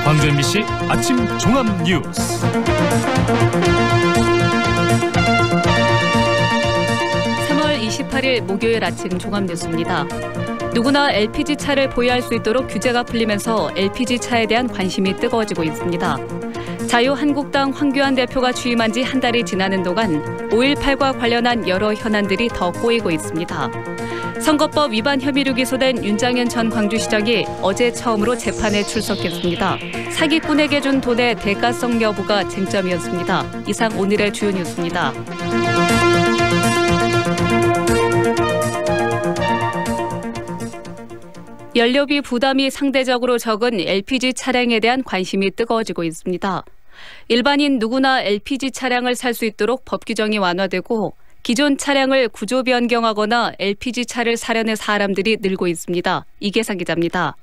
광주 MBC 아침 종합 뉴스. 3월 28일 목요일 아침 종합 뉴스입니다. 누구나 LPG차를 보유할 수 있도록 규제가 풀리면서 LPG차에 대한 관심이 뜨거워지고 있습니다. 자유한국당 황교안 대표가 취임한 지 한 달이 지나는 동안 5.18과 관련한 여러 현안들이 더 꼬이고 있습니다. 선거법 위반 혐의로 기소된 윤장현 전 광주시장이 어제 처음으로 재판에 출석했습니다. 사기꾼에게 준 돈의 대가성 여부가 쟁점이었습니다. 이상 오늘의 주요 뉴스입니다. 연료비 부담이 상대적으로 적은 LPG 차량에 대한 관심이 뜨거워지고 있습니다. 일반인 누구나 LPG 차량을 살 수 있도록 법 규정이 완화되고 기존 차량을 구조 변경하거나 LPG 차를 사려는 사람들이 늘고 있습니다. 이계상 기자입니다.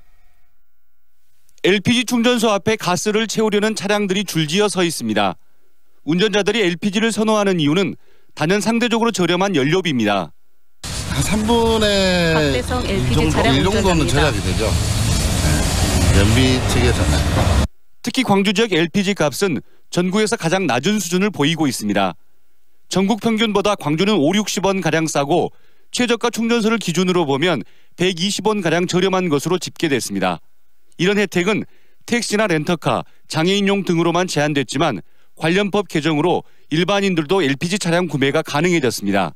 LPG 충전소 앞에 가스를 채우려는 차량들이 줄지어 서 있습니다. 운전자들이 LPG를 선호하는 이유는 단연 상대적으로 저렴한 연료비입니다. 한 3분의 박대성 LPG 차량 1 정도는 절약이 되죠. 네. 연비 측에서는. 특히 광주 지역 LPG 값은 전국에서 가장 낮은 수준을 보이고 있습니다. 전국 평균보다 광주는 50-60원가량 싸고 최저가 충전소를 기준으로 보면 120원가량 저렴한 것으로 집계됐습니다. 이런 혜택은 택시나 렌터카, 장애인용 등으로만 제한됐지만 관련 법 개정으로 일반인들도 LPG 차량 구매가 가능해졌습니다.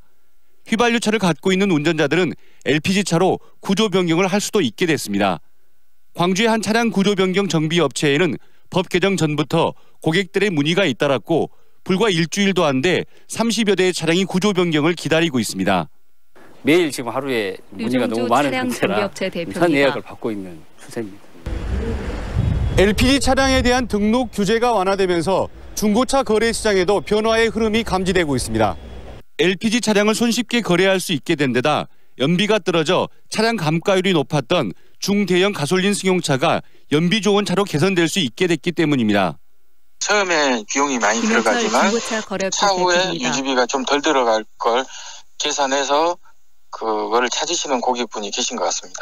휘발유차를 갖고 있는 운전자들은 LPG차로 구조 변경을 할 수도 있게 됐습니다. 광주의 한 차량 구조 변경 정비 업체에는 법 개정 전부터 고객들의 문의가 잇따랐고 불과 일주일도 안 돼 30여 대의 차량이 구조 변경을 기다리고 있습니다. 매일 지금 하루에 문의가 너무 많은 상태라 우선 예약을 받고 있는 추세입니다. LPG 차량에 대한 등록 규제가 완화되면서 중고차 거래 시장에도 변화의 흐름이 감지되고 있습니다. LPG 차량을 손쉽게 거래할 수 있게 된 데다 연비가 떨어져 차량 감가율이 높았던 중대형 가솔린 승용차가 연비 좋은 차로 개선될 수 있게 됐기 때문입니다. 처음에 비용이 많이 들어가지만 차후에 유지비가 좀 덜 들어갈 걸 계산해서 그거를 찾으시는 고객분이 계신 것 같습니다.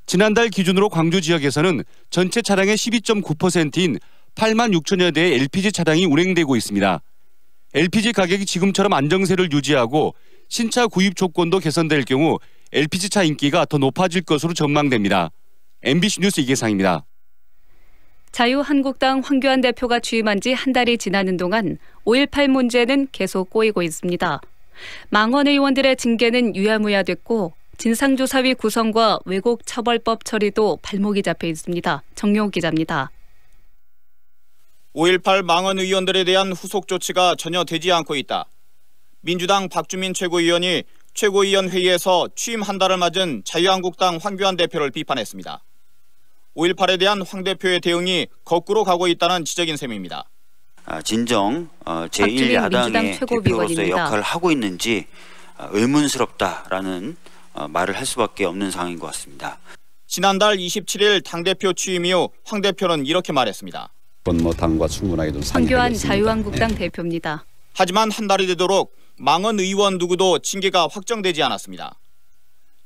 지난달 기준으로 광주 지역에서는 전체 차량의 12.9%인 8만 6천여 대의 LPG 차량이 운행되고 있습니다. LPG 가격이 지금처럼 안정세를 유지하고 신차 구입 조건도 개선될 경우 LPG차 인기가 더 높아질 것으로 전망됩니다. MBC 뉴스 이계상입니다. 자유한국당 황교안 대표가 취임한 지 한 달이 지나는 동안 5.18 문제는 계속 꼬이고 있습니다. 망원 의원들의 징계는 유야무야됐고 진상조사위 구성과 왜곡 처벌법 처리도 발목이 잡혀 있습니다. 정용욱 기자입니다. 5.18 망원 의원들에 대한 후속 조치가 전혀 되지 않고 있다. 민주당 박주민 최고위원이 최고위원 회의에서 취임 한 달을 맞은 자유한국당 황교안 대표를 비판했습니다. 5.18에 대한 황 대표의 대응이 거꾸로 가고 있다는 지적인 셈입니다. 진정 제1야당의 대표로서의 역할을 하고 있는지 의문스럽다라는 말을 할 수밖에 없는 상황인 것 같습니다. 지난달 27일 당대표 취임 이후 황 대표는 이렇게 말했습니다. 당과 충분하게 좀 황교안 자유한국당 대표입니다. 하지만 한 달이 되도록 망원 의원 누구도 징계가 확정되지 않았습니다.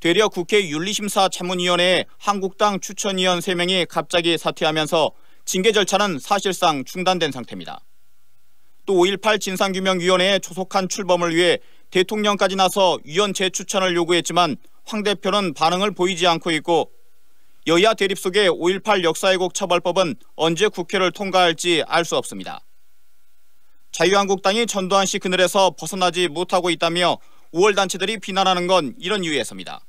되려 국회 윤리심사 자문위원회에 한국당 추천위원 3명이 갑자기 사퇴하면서 징계 절차는 사실상 중단된 상태입니다. 또 5.18 진상규명위원회에 조속한 출범을 위해 대통령까지 나서 위원 재추천을 요구했지만 황 대표는 반응을 보이지 않고 있고 여야 대립 속에 5.18 역사왜곡 처벌법은 언제 국회를 통과할지 알 수 없습니다. 자유한국당이 전두환 씨 그늘에서 벗어나지 못하고 있다며 5월 단체들이 비난하는 건 이런 이유에서입니다.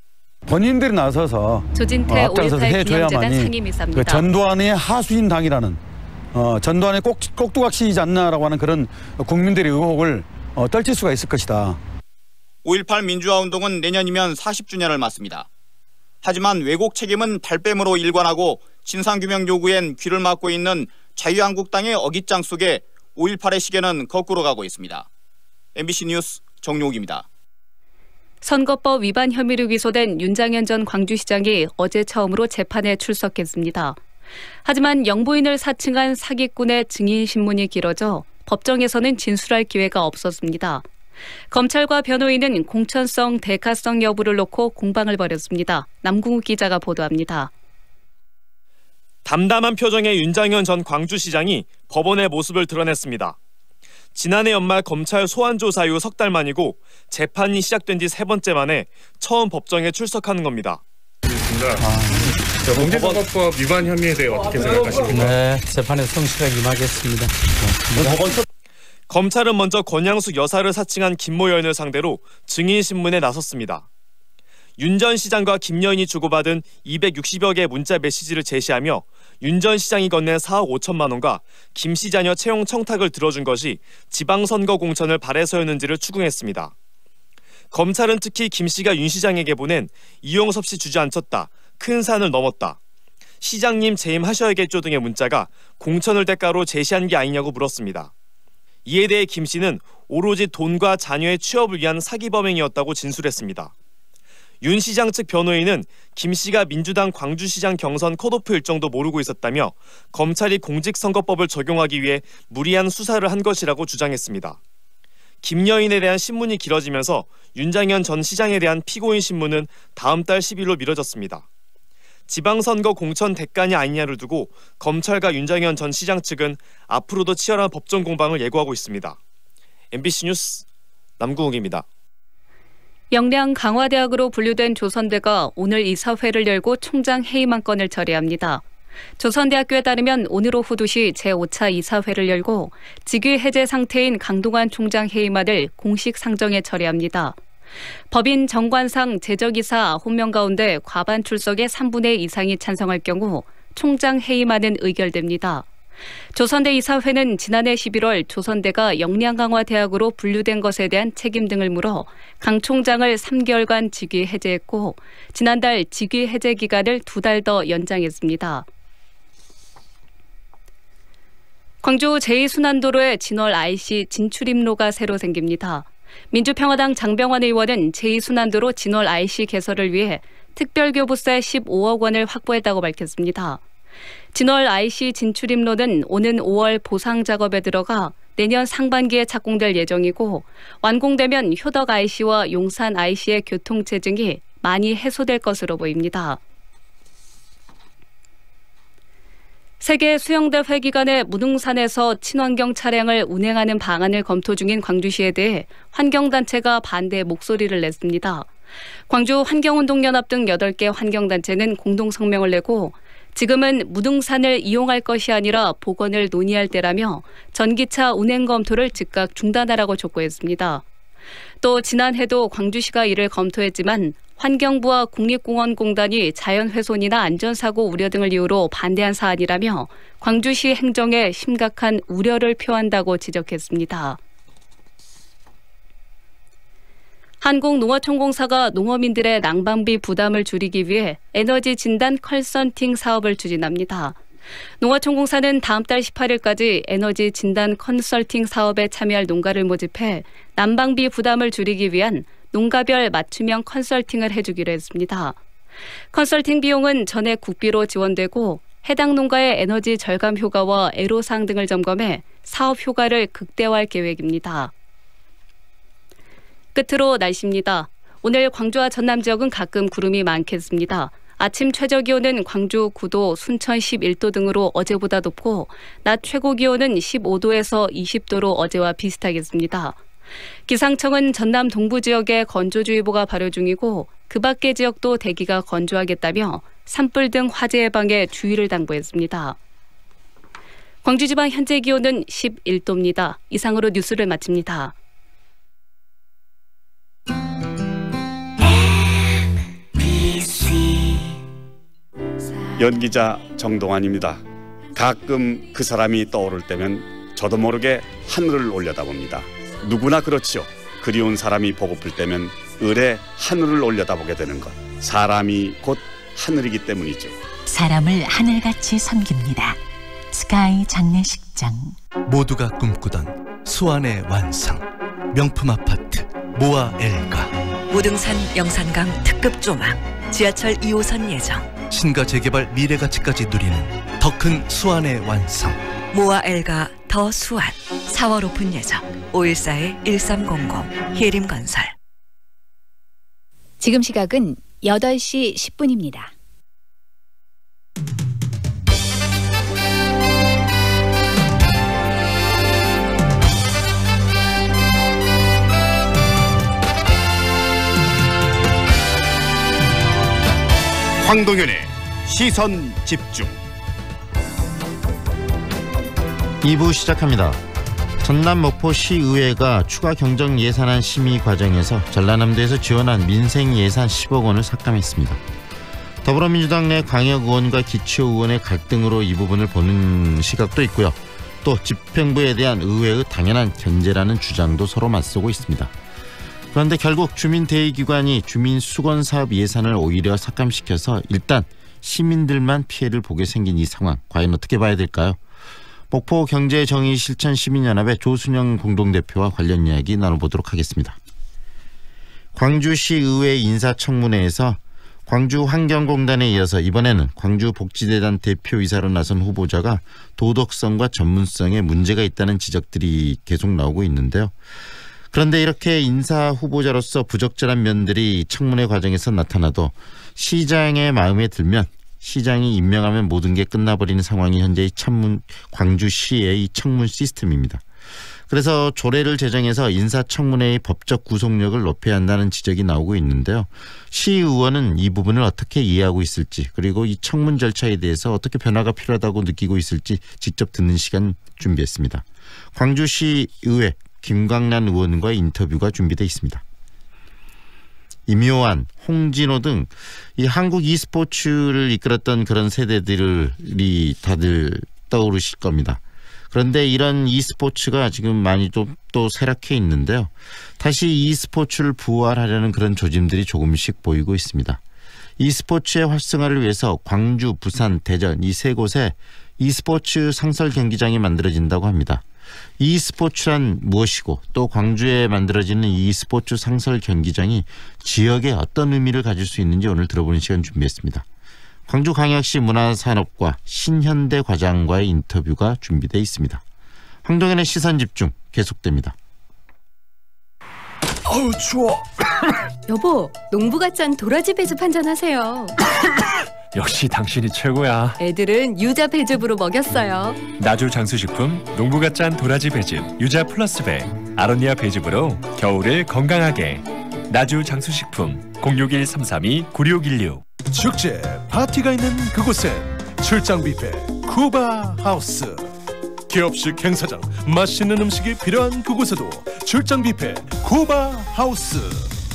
본인들이 나서서 조진태 앞장서서 해줘야만이 그 전두환의 하수인 당이라는 전두환의 꼭두각시이지 않나라고 하는 그런 국민들의 의혹을 떨칠 수가 있을 것이다. 5.18 민주화운동은 내년이면 40주년을 맞습니다. 하지만 왜곡 책임은 발뺌으로 일관하고 진상규명 요구엔 귀를 막고 있는 자유한국당의 어깃장 속에 5.18의 시계는 거꾸로 가고 있습니다. MBC 뉴스 정용욱입니다. 선거법 위반 혐의로 기소된 윤장현 전 광주시장이 어제 처음으로 재판에 출석했습니다. 하지만 영부인을 사칭한 사기꾼의 증인 신문이 길어져 법정에서는 진술할 기회가 없었습니다. 검찰과 변호인은 공천성, 대가성 여부를 놓고 공방을 벌였습니다. 남궁욱 기자가 보도합니다. 담담한 표정의 윤장현 전 광주시장이 법원의 모습을 드러냈습니다. 지난해 연말 검찰 소환 조사 이후 석 달 만이고 재판이 시작된 지 3번째 만에 처음 법정에 출석하는 겁니다. 공직선거법 위반 혐의에 대해 어떻게 생각하십니까? 네, 재판에 성실하게 임하겠습니다. 검찰은 먼저 권양숙 여사를 사칭한 김모 여인을 상대로 증인신문에 나섰습니다. 윤 전 시장과 김 여인이 주고받은 260여 개의 문자 메시지를 제시하며 윤 전 시장이 건넨 4억 5천만 원과 김 씨 자녀 채용 청탁을 들어준 것이 지방선거 공천을 바래서였는지를 추궁했습니다. 검찰은 특히 김 씨가 윤 시장에게 보낸 이용섭 씨 주저앉혔다, 큰 산을 넘었다, 시장님 재임하셔야겠죠 등의 문자가 공천을 대가로 제시한 게 아니냐고 물었습니다. 이에 대해 김 씨는 오로지 돈과 자녀의 취업을 위한 사기 범행이었다고 진술했습니다. 윤 시장 측 변호인은 김 씨가 민주당 광주시장 경선 컷오프 일정도 모르고 있었다며 검찰이 공직선거법을 적용하기 위해 무리한 수사를 한 것이라고 주장했습니다. 김 여인에 대한 신문이 길어지면서 윤장현 전 시장에 대한 피고인 신문은 다음 달 10일로 미뤄졌습니다. 지방선거 공천 대간이 아니냐를 두고 검찰과 윤장현 전 시장 측은 앞으로도 치열한 법정 공방을 예고하고 있습니다. MBC 뉴스 남궁욱입니다. 영량 강화대학으로 분류된 조선대가 오늘 이사회를 열고 총장 해임안 건을 처리합니다. 조선대학교에 따르면 오늘 오후 2시 제5차 이사회를 열고 직위 해제 상태인 강동환 총장 해임안을 공식 상정에 처리합니다. 법인 정관상 제적이사 9명 가운데 과반 출석의 3분의 2 이상이 찬성할 경우 총장 해임안은 의결됩니다. 조선대 이사회는 지난해 11월 조선대가 영량강화대학으로 분류된 것에 대한 책임 등을 물어 강 총장을 3개월간 직위 해제했고 지난달 직위 해제 기간을 2달 더 연장했습니다. 광주 제2순환도로에 진월 IC 진출입로가 새로 생깁니다. 민주평화당 장병환 의원은 제2순환도로 진월 IC 개설을 위해 특별교부세 15억 원을 확보했다고 밝혔습니다. 진월 IC 진출입로는 오는 5월 보상 작업에 들어가 내년 상반기에 착공될 예정이고 완공되면 효덕 IC와 용산 IC의 교통체증이 많이 해소될 것으로 보입니다. 세계 수영대회 기간에 무등산에서 친환경 차량을 운행하는 방안을 검토 중인 광주시에 대해 환경단체가 반대 목소리를 냈습니다. 광주 환경운동연합 등 8개 환경단체는 공동성명을 내고 지금은 무등산을 이용할 것이 아니라 복원을 논의할 때라며 전기차 운행 검토를 즉각 중단하라고 촉구했습니다. 또 지난해도 광주시가 이를 검토했지만 환경부와 국립공원공단이 자연훼손이나 안전사고 우려 등을 이유로 반대한 사안이라며 광주시 행정에 심각한 우려를 표한다고 지적했습니다. 한국농어촌공사가 농어민들의 난방비 부담을 줄이기 위해 에너지 진단 컨설팅 사업을 추진합니다. 농어촌공사는 다음 달 18일까지 에너지 진단 컨설팅 사업에 참여할 농가를 모집해 난방비 부담을 줄이기 위한 농가별 맞춤형 컨설팅을 해주기로 했습니다. 컨설팅 비용은 전액 국비로 지원되고 해당 농가의 에너지 절감 효과와 애로사항 등을 점검해 사업 효과를 극대화할 계획입니다. 끝으로 날씨입니다. 오늘 광주와 전남 지역은 가끔 구름이 많겠습니다. 아침 최저기온은 광주 9도, 순천 11도 등으로 어제보다 높고 낮 최고기온은 15도에서 20도로 어제와 비슷하겠습니다. 기상청은 전남 동부 지역에 건조주의보가 발효 중이고 그 밖의 지역도 대기가 건조하겠다며 산불 등 화재 예방에 주의를 당부했습니다. 광주지방 현재 기온은 11도입니다. 이상으로 뉴스를 마칩니다. 연기자 정동환입니다. 가끔 그 사람이 떠오를 때면 저도 모르게 하늘을 올려다봅니다. 누구나 그렇지요. 그리운 사람이 보고플 때면 을에 하늘을 올려다보게 되는 것. 사람이 곧 하늘이기 때문이죠. 사람을 하늘같이 섬깁니다. 스카이 장례식장. 모두가 꿈꾸던 수완의 완성. 명품 아파트 모아 엘가. 무등산 영산강 특급 조망. 지하철 2호선 예정. 신가 재개발 미래가치까지 누리는 더 큰 수완의 완성. 모아 엘가 더 수완. 4월 오픈 예정. 514-1300 해림건설. 지금 시각은 8시 10분입니다. 황동현의 시선 집중. 2부 시작합니다. 전남 목포시의회가 추가 경정 예산안 심의 과정에서 전라남도에서 지원한 민생 예산 10억 원을 삭감했습니다. 더불어민주당 내 광역 의원과 기초 의원의 갈등으로 이 부분을 보는 시각도 있고요. 또 집행부에 대한 의회의 당연한 견제라는 주장도 서로 맞서고 있습니다. 그런데 결국 주민대의기관이 주민수건사업 예산을 오히려 삭감시켜서 일단 시민들만 피해를 보게 생긴 이 상황, 과연 어떻게 봐야 될까요? 목포경제정의실천시민연합의 조순영 공동대표와 관련 이야기 나눠보도록 하겠습니다. 광주시의회 인사청문회에서 광주환경공단에 이어서 이번에는 광주복지재단 대표이사로 나선 후보자가 도덕성과 전문성에 문제가 있다는 지적들이 계속 나오고 있는데요. 그런데 이렇게 인사 후보자로서 부적절한 면들이 청문회 과정에서 나타나도 시장의 마음에 들면 시장이 임명하면 모든 게 끝나버리는 상황이 현재 광주시의 이 청문 시스템입니다. 그래서 조례를 제정해서 인사청문회의 법적 구속력을 높여야 한다는 지적이 나오고 있는데요. 시의원은 이 부분을 어떻게 이해하고 있을지, 그리고 이 청문 절차에 대해서 어떻게 변화가 필요하다고 느끼고 있을지 직접 듣는 시간 준비했습니다. 광주시의회 김광란 의원과의 인터뷰가 준비되어 있습니다. 임요한, 홍진호 등 이 한국 e스포츠를 이끌었던 그런 세대들이 다들 떠오르실 겁니다. 그런데 이런 e스포츠가 지금 많이 또 쇠락해 있는데요. 다시 e스포츠를 부활하려는 그런 조짐들이 조금씩 보이고 있습니다. e스포츠의 활성화를 위해서 광주, 부산, 대전 이 세 곳에 e스포츠 상설 경기장이 만들어진다고 합니다. e스포츠란 무엇이고 또 광주에 만들어지는 e스포츠 상설 경기장이 지역에 어떤 의미를 가질 수 있는지 오늘 들어보는 시간 준비했습니다. 광주광역시 문화산업과 신현대 과장과의 인터뷰가 준비되어 있습니다. 황동현의 시선집중 계속됩니다. 어우 추워. 여보, 농부가 짠 도라지 배즙 한잔 하세요. 역시 당신이 최고야. 애들은 유자 배즙으로 먹였어요. 나주 장수식품 농부가 짠 도라지 배즙 유자 플러스 배 아로니아 배즙으로 겨울을 건강하게. 나주 장수식품 061-332-9616. 축제 파티가 있는 그곳엔 출장 뷔페 쿠바 하우스. 기업식 행사장 맛있는 음식이 필요한 그곳에도 출장 뷔페 쿠바 하우스.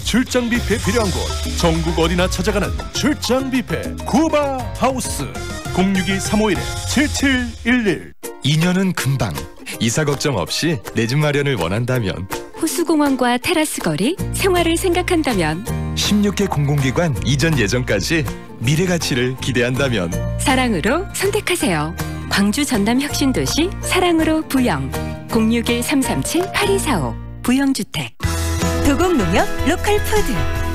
출장 뷔페 필요한 곳 전국 어디나 찾아가는 출장 뷔페 쿠바 하우스. 062-351-7711. 2년은 금방. 이사 걱정 없이 내 집 마련을 원한다면, 호수공원과 테라스 거리, 생활을 생각한다면, 16개 공공기관 이전 예정까지 미래 가치를 기대한다면 사랑으로 선택하세요. 광주 전남 혁신도시 사랑으로 부영. 061-337-8245 부영주택. 도곡농협 로컬푸드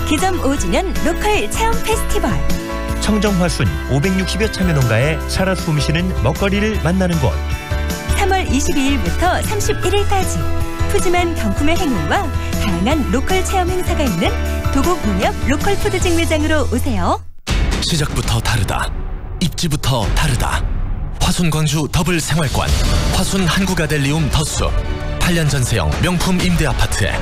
기점 5주년 로컬 체험 페스티벌. 청정화순 560여 참여 농가에 살아 숨쉬는 먹거리를 만나는 곳. 3월 22일부터 31일까지 푸짐한 경품의 행운과 다양한 로컬 체험 행사가 있는 도곡농협 로컬푸드 직매장으로 오세요. 시작부터 다르다. 입지부터 다르다. 화순 광주 더블 생활권, 화순 한국아델리움 더숲, 8년 전세형 명품 임대 아파트에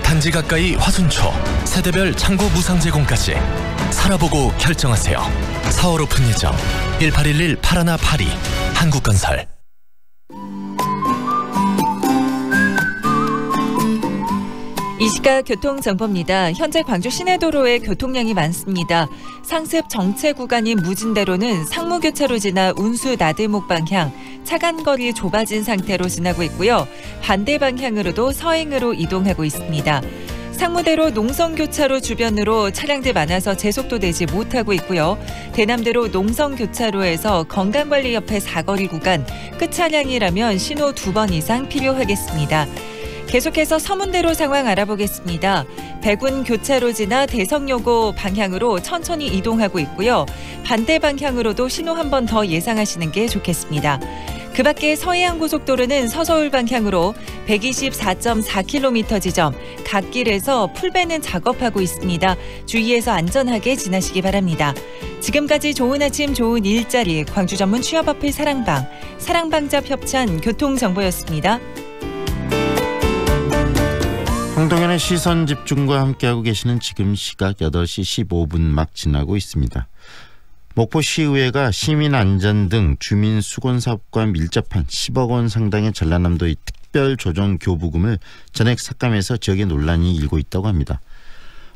단지 가까이 화순초, 세대별 창고 무상 제공까지 살아보고 결정하세요. 4월 오픈 예정 1811-8182 한국건설. 이 시각 교통정보입니다. 현재 광주 시내도로에 교통량이 많습니다. 상습 정체 구간인 무진대로는 상무교차로 지나 운수 나들목 방향 차간거리 좁아진 상태로 지나고 있고요. 반대 방향으로도 서행으로 이동하고 있습니다. 상무대로 농성교차로 주변으로 차량들 많아서 제속도 내지 못하고 있고요. 대남대로 농성교차로에서 건강관리 옆에 사거리 구간 끝차량이라면 신호 2번 이상 필요하겠습니다. 계속해서 서문대로 상황 알아보겠습니다. 백운 교차로 지나 대성여고 방향으로 천천히 이동하고 있고요. 반대 방향으로도 신호 한 번 더 예상하시는 게 좋겠습니다. 그 밖에 서해안고속도로는 서서울 방향으로 124.4km 지점 갓길에서 풀베는 작업하고 있습니다. 주의해서 안전하게 지나시기 바랍니다. 지금까지 좋은 아침 좋은 일자리 광주 전문 취업어필 사랑방잡 협찬 교통정보였습니다. 황동현의 시선집중과 함께하고 계시는 지금 시각 8시 15분 막 지나고 있습니다. 목포시의회가 시민안전 등 주민 수건사업과 밀접한 10억 원 상당의 전라남도의 특별조정교부금을 전액 삭감해서 지역에 논란이 일고 있다고 합니다.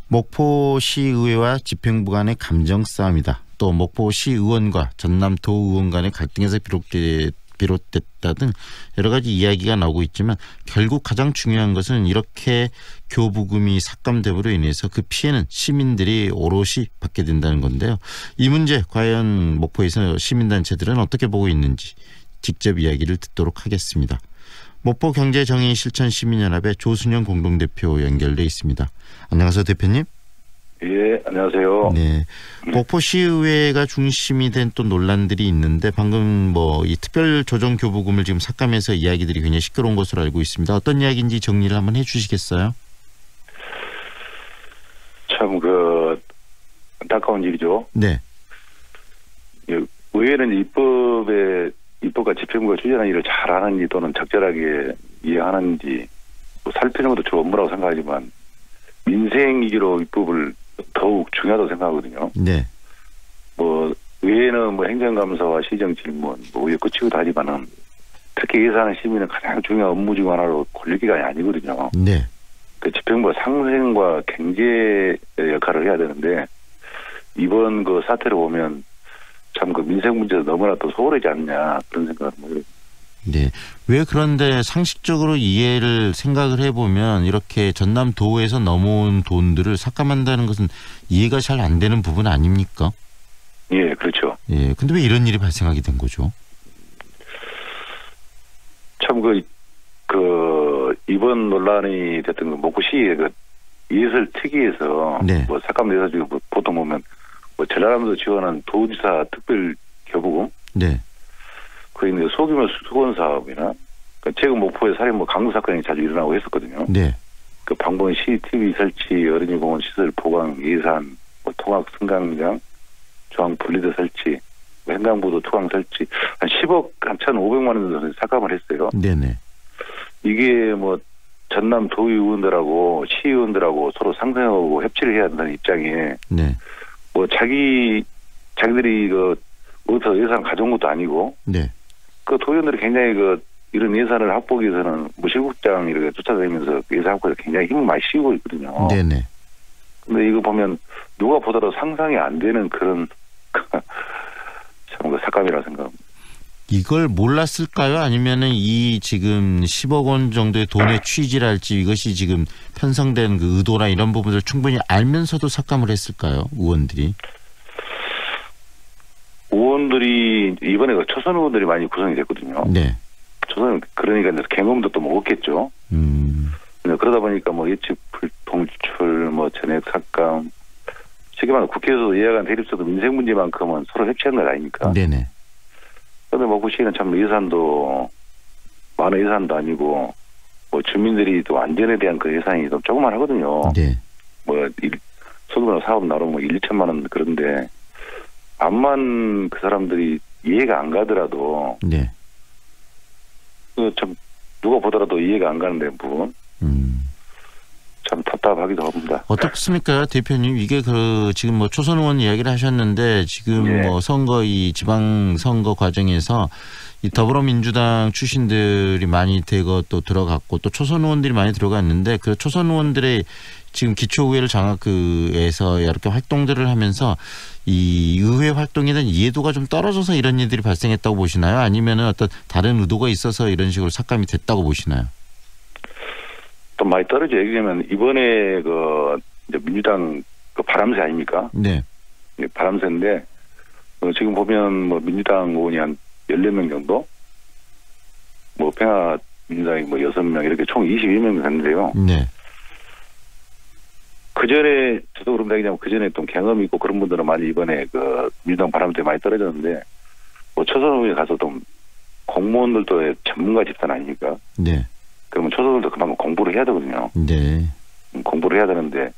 목포시의회와 집행부 간의 감정 싸움이다. 또 목포시의원과 전남도의원 간의 갈등에서 비롯됐다 등 여러 가지 이야기가 나오고 있지만 결국 가장 중요한 것은 이렇게 교부금이 삭감됨으로 인해서 그 피해는 시민들이 오롯이 받게 된다는 건데요. 이 문제 과연 목포에서 시민단체들은 어떻게 보고 있는지 직접 이야기를 듣도록 하겠습니다. 목포경제정의실천시민연합의 조순영 공동대표 연결돼 있습니다. 안녕하세요, 대표님. 예, 안녕하세요. 네, 목포시의회가 중심이 된 또 논란들이 있는데 방금 뭐 이 특별조정교부금을 지금 삭감해서 이야기들이 굉장히 시끄러운 것으로 알고 있습니다. 어떤 이야기인지 정리를 한번 해주시겠어요? 참 안타까운 일이죠. 네. 의회는 입법과 집행부가 추진하는 일을 잘하는지 또는 적절하게 이해하는지 살피는 것도 주 업무라고 생각하지만 민생 위기로 입법을 더욱 중요하다고 생각하거든요. 네. 의회는 행정감사와 시정질문, 의회 끝이기도 하지만은 특히 예산은 시민은 가장 중요한 업무 중 하나로 권력기관이 아니거든요. 네. 그 집행부가 상생과 경제 역할을 해야 되는데 이번 사태를 보면 참 민생 문제도 너무나 또 소홀하지 않냐 그런 생각을 해요. 네. 왜 그런데 상식적으로 생각을 해보면 이렇게 전남도에서 넘어온 돈들을 삭감한다는 것은 이해가 잘 안 되는 부분 아닙니까? 예, 그렇죠. 예. 근데 왜 이런 일이 발생하게 된 거죠? 참 이번 논란이 됐던 목포시의 예설특위에서 네. 삭감돼서 보통 보면 전라남도 지원한 도지사 특별 교부금, 네. 그리고 소규모 수건 사업이나 최근 목포에 살인 강도 사건이 자주 일어나고 했었거든요. 네. 방범 CCTV 설치, 어린이 공원 시설 보강 예산, 통학 승강장, 중앙 분리대 설치, 횡단보도 투강 설치 한 10억 1,500만 원 정도 삭감을 했어요. 네네. 이게 전남 도의원들하고 시의원들하고 서로 상생하고 협치를 해야 한다는 입장에 네. 자기들이 어디서 예산 가져온 것도 아니고 네. 도의원들이 굉장히 이런 예산을 확보하기 위해서는 실국장 이렇게 쫓아다니면서 예산 확보에 굉장히 힘을 많이 씌우고 있거든요. 네네. 근데 이거 보면 누가 보더라도 상상이 안 되는 그런 참 삭감이라고 생각합니다. 이걸 몰랐을까요? 아니면은 이 지금 10억 원 정도의 돈의 취지랄지 이것이 지금 편성된 의도나 이런 부분들을 충분히 알면서도 삭감을 했을까요? 의원들이 이번에 초선 의원들이 많이 구성이 됐거든요. 네. 초선 그러니까 경험도 또 없겠죠. 그러다 보니까 예측 불통출, 전액 삭감, 쉽게 말하면 국회에서도 예약한 대립서도 민생 문제만큼은 서로 협치한 것 아닙니까? 네네. 그런데 목포시는 참 예산도 많은 예산도 아니고 주민들이 또 안전에 대한 그 예산이 좀 조그만 하거든요. 네. 소규모 사업 나오면 1, 2천만 원 그런데 암만 그 사람들이 이해가 안 가더라도 네. 참 누가 보더라도 이해가 안 가는 부분 참 답답하기도 합니다. 어떻습니까, 대표님? 이게 지금 초선 의원 이야기를 하셨는데 지금 네. 이 지방 선거 과정에서 이 더불어민주당 출신들이 많이 또 들어갔고 또 초선 의원들이 많이 들어갔는데 그 초선 의원들의 지금 기초의회를 장악해서 이렇게 활동들을 하면서 이 의회 활동에 대한 이해도가 좀 떨어져서 이런 일들이 발생했다고 보시나요? 아니면은 어떤 다른 의도가 있어서 이런 식으로 삭감이 됐다고 보시나요? 또 많이 떨어져. 얘기하면 이번에 이제 민주당 바람새 아닙니까? 네. 바람새인데 지금 보면 민주당 의원이 한 14명 정도, 평화 민주당이 6명 이렇게 총 21명 됐는데요. 네. 그 전에 저도 그런 얘기냐면 그 전에 또 경험이 있고 그런 분들은 많이 이번에 민주당 바람새 많이 떨어졌는데 초선 의원에 가서 좀 공무원들도 전문가 집단 아닙니까? 네. 그러면 초선들도 그만큼 공부를 해야 되거든요. 네. 공부를 해야 되는데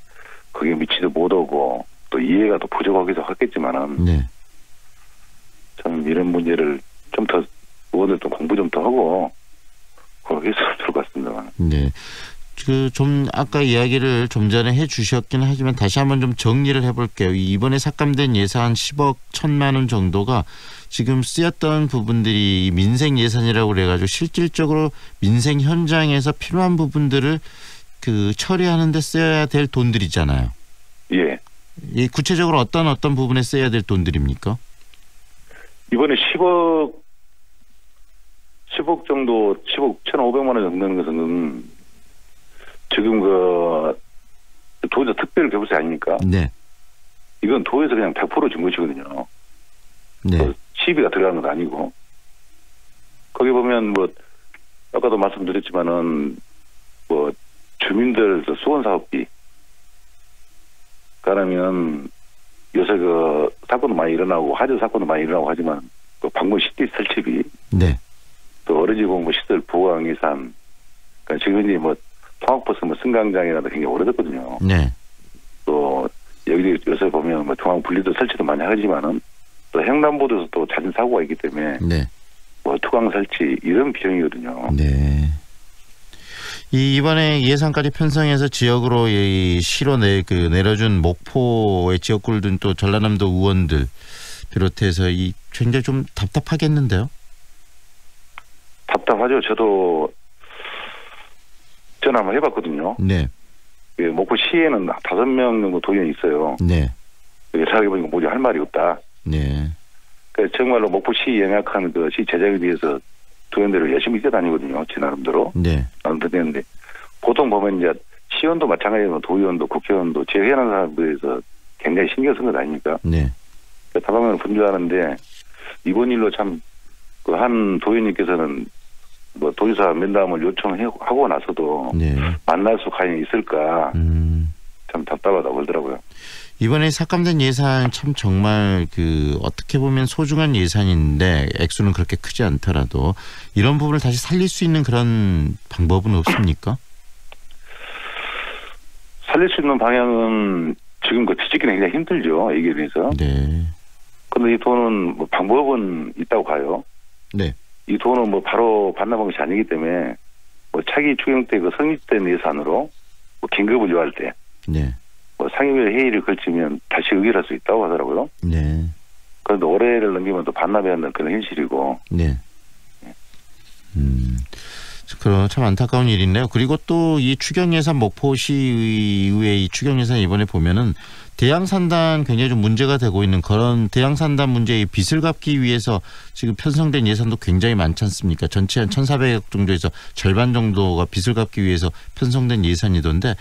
그게 미치도 못하고 또 이해가 또 부족하기도 하겠지만은 네. 저는 이런 문제를 좀 더 의원들도 공부 좀 더 하고 그렇게 했으면 좋을 것 같습니다. 네. 좀 아까 이야기를 좀 전에 해주셨긴 하지만 다시 한번 좀 정리를 해볼게요. 이번에 삭감된 예산 10억 1,000만 원 정도가 지금 쓰였던 부분들이 민생 예산이라고 그래가지고 실질적으로 민생 현장에서 필요한 부분들을 처리하는 데 써야 될 돈들이잖아요. 예. 이 구체적으로 어떤 부분에 써야 될 돈들입니까? 이번에 10억 정도, 10억 1,500만 원 정도 되는 것은 지금 도에서 특별 교부세 아닙니까? 네. 이건 도에서 그냥 100% 준 것이거든요. 네. 시비가 들어가는 건 아니고. 거기 보면 아까도 말씀드렸지만은 주민들 수원 사업비. 그러면 요새 사건도 많이 일어나고 화재 사건도 많이 일어나고 하지만 방문 시티 설치비. 네. 또 어린이 공부 시설 보강 예산. 그러니까 지금 이제 통학버스 승강장이라도 굉장히 오래됐거든요. 네. 또 여기 요새 보면 중앙 분리도 설치도 많이 하지만은 또 횡단보도에서 또 잦은 사고가 있기 때문에 네. 투광 설치 이런 비용이거든요. 네. 이번에 예산까지 편성해서 지역으로 시로 내려준 목포의 지역구를 또 전라남도 의원들 비롯해서 굉장히 좀 답답하겠는데요. 답답하죠. 저도 전화 한번 해봤거든요. 네. 목포시에는 5명 정도 도의원이 있어요. 네. 생각해보니까 뭐지 할 말이 없다. 네. 정말로 목포시 연약한 시 제작에 대해서 도의원들을 열심히 뛰어다니거든요. 제 나름대로. 네. 나름대로 되는데 보통 보면 이제 시의원도 마찬가지로 도의원도 국회의원도 제회하는 사람들에 대해서 굉장히 신경 쓴 것 아닙니까? 네. 답답하면 분주하는데 이번 일로 참 한 도의원님께서는 도지사 면담을 요청하고 나서도 네. 만날 수 과연 있을까 참 답답하다고 그러더라고요. 이번에 삭감된 예산 참 정말 어떻게 보면 소중한 예산인데 액수는 그렇게 크지 않더라도 이런 부분을 다시 살릴 수 있는 그런 방법은 없습니까? 살릴 수 있는 방향은 지금 뒤집기는 굉장히 힘들죠. 이게 대해서. 네. 그런데 이 돈은 방법은 있다고 봐요. 네. 이 돈은 바로 반납한 것이 아니기 때문에 차기 추경 때 성립된 예산으로 긴급을 요할 때 네. 상임위 회의를 걸치면 다시 의결할 수 있다고 하더라고요. 네. 그런데 올해를 넘기면 또 반납해야 하는 그런 현실이고. 네. 그럼 참 안타까운 일인데요. 그리고 또 이 추경 예산 목포시의회 이 추경 예산 이번에 보면은 대양산단 굉장히 좀 문제가 되고 있는 그런 대양산단 문제의 빚을 갚기 위해서 지금 편성된 예산도 굉장히 많지 않습니까? 전체 한 1,400억 정도에서 절반 정도가 빚을 갚기 위해서 편성된 예산이던데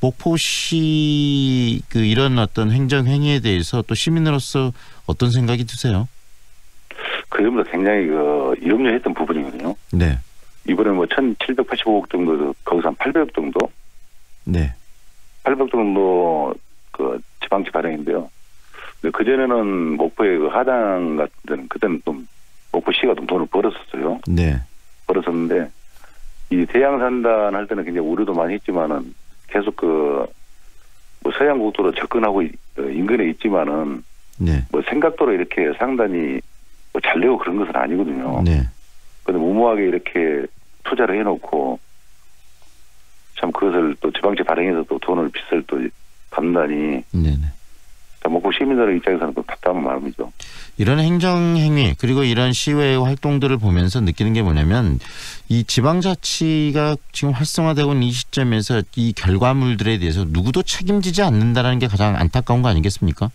목포시 이런 어떤 행정 행위에 대해서 또 시민으로서 어떤 생각이 드세요? 그 점도 굉장히 염려했던 부분이거든요. 네. 이번에 1,785억 정도, 거기서 한 800억 정도? 네. 800억 정도 지방채 발행인데요. 그전에는 목포의 하당 같은 데는 그때는 좀 목포시가 좀 돈을 벌었었어요. 네. 벌었었는데 이 대양산단 할 때는 굉장히 우려도 많이 했지만은 계속 서해안국도로 접근하고 인근에 있지만은 네. 생각대로 이렇게 상단이 잘 되고 그런 것은 아니거든요. 네. 근데 무모하게 이렇게 투자를 해놓고 참 그것을 또 지방채 발행해서 또 돈을 빚을 또 감다니. 네네. 목포 시민들의 입장에서는 또 답답한 마음이죠. 이런 행정행위 그리고 이런 시외의 활동들을 보면서 느끼는 게 뭐냐면 이 지방자치가 지금 활성화되고 있는 이 시점에서 이 결과물들에 대해서 누구도 책임지지 않는다는 게 가장 안타까운 거 아니겠습니까?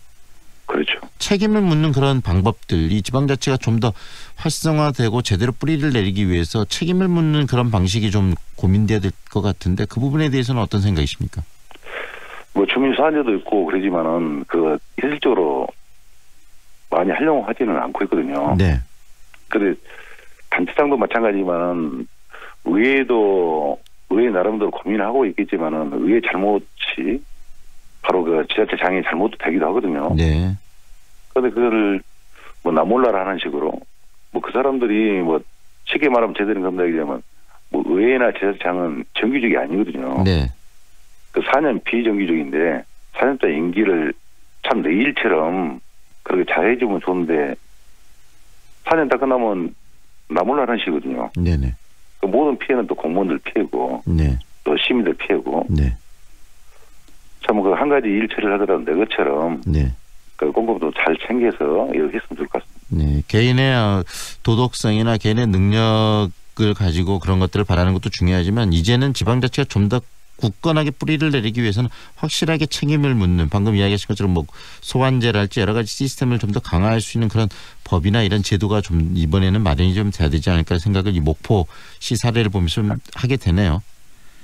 그렇죠. 책임을 묻는 그런 방법들, 이 지방자치가 좀 더 활성화되고 제대로 뿌리를 내리기 위해서 책임을 묻는 그런 방식이 좀 고민돼야 될 것 같은데 그 부분에 대해서는 어떤 생각이십니까? 주민 사안제도 있고 그러지만은 현실적으로 많이 하려고 하지는 않고 있거든요. 네. 근데 단체장도 마찬가지지만 의회 나름대로 고민하고 있겠지만은 의회 잘못이 바로 지자체장의 잘못도 되기도 하거든요. 네. 그런데 그거를 나 몰라라 하는 식으로 그 사람들이 쉽게 말하면 제대로 감당하자면 의회나 지자체장은 정규직이 아니거든요. 네. 4년 비정규직인데 4년 동안 임기를 참 내 일처럼 그렇게 잘해주면 좋은데 4년 다 끝나면 나 몰라라는 식이거든요. 네네. 모든 피해는 또 공무원들 피해고. 네. 또 시민들 피해고. 네. 참 그 한 가지 일 처리를 하더라도 내 것처럼 네. 그 공급도 잘 챙겨서 이렇게 했으면 좋을 것 같습니다. 네, 개인의 도덕성이나 개인의 능력을 가지고 그런 것들을 바라는 것도 중요하지만 이제는 지방자치가 좀 더 굳건하게 뿌리를 내리기 위해서는 확실하게 책임을 묻는 방금 이야기하신 것처럼 뭐 소환제랄지 여러 가지 시스템을 좀 더 강화할 수 있는 그런 법이나 이런 제도가 좀 이번에는 마련이 좀 돼야 되지 않을까 생각을 이 목포시 사례를 보면서 좀 하게 되네요.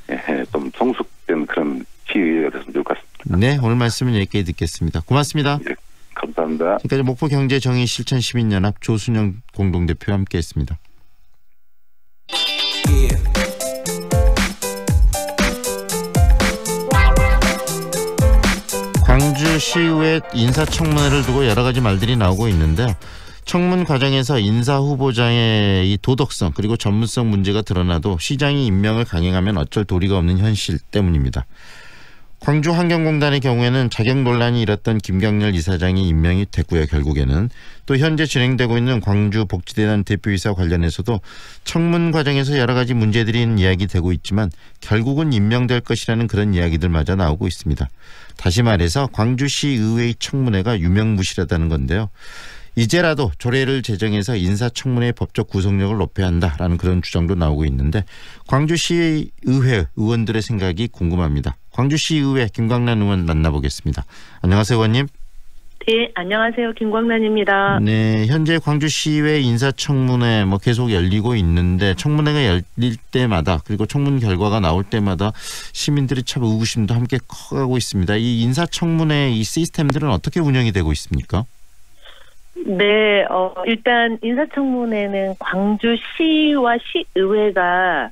네, 좀 성숙된 그런 시의회가 됐으면 좋을 것 같습니다. 네, 오늘 말씀은 여기까지 듣겠습니다. 고맙습니다. 네, 감사합니다. 지금까지 목포경제정의실천시민연합 조순영 공동대표와 함께했습니다. 광주시의회 인사청문회를 두고 여러 가지 말들이 나오고 있는데 청문 과정에서 인사 후보자의 이 도덕성 그리고 전문성 문제가 드러나도 시장이 임명을 강행하면 어쩔 도리가 없는 현실 때문입니다. 광주환경공단의 경우에는 자격 논란이 일었던 김경렬 이사장이 임명이 됐고요. 결국에는 또 현재 진행되고 있는 광주복지재단 대표이사 관련해서도 청문 과정에서 여러 가지 문제들이 이야기되고 있지만 결국은 임명될 것이라는 그런 이야기들마저 나오고 있습니다. 다시 말해서 광주시의회의 청문회가 유명무실하다는 건데요. 이제라도 조례를 제정해서 인사청문회의 법적 구속력을 높여야 한다라는 그런 주장도 나오고 있는데 광주시의회 의원들의 생각이 궁금합니다. 광주시의회 김광란 의원 만나보겠습니다. 안녕하세요, 의원님. 네, 안녕하세요. 김광란입니다. 네, 현재 광주시의회 인사청문회 계속 열리고 있는데 청문회가 열릴 때마다 그리고 청문 결과가 나올 때마다 시민들이 참 의구심도 함께 커가고 있습니다. 이 인사청문회 이 시스템들은 어떻게 운영이 되고 있습니까? 네, 일단 인사청문회는 광주시와 시의회가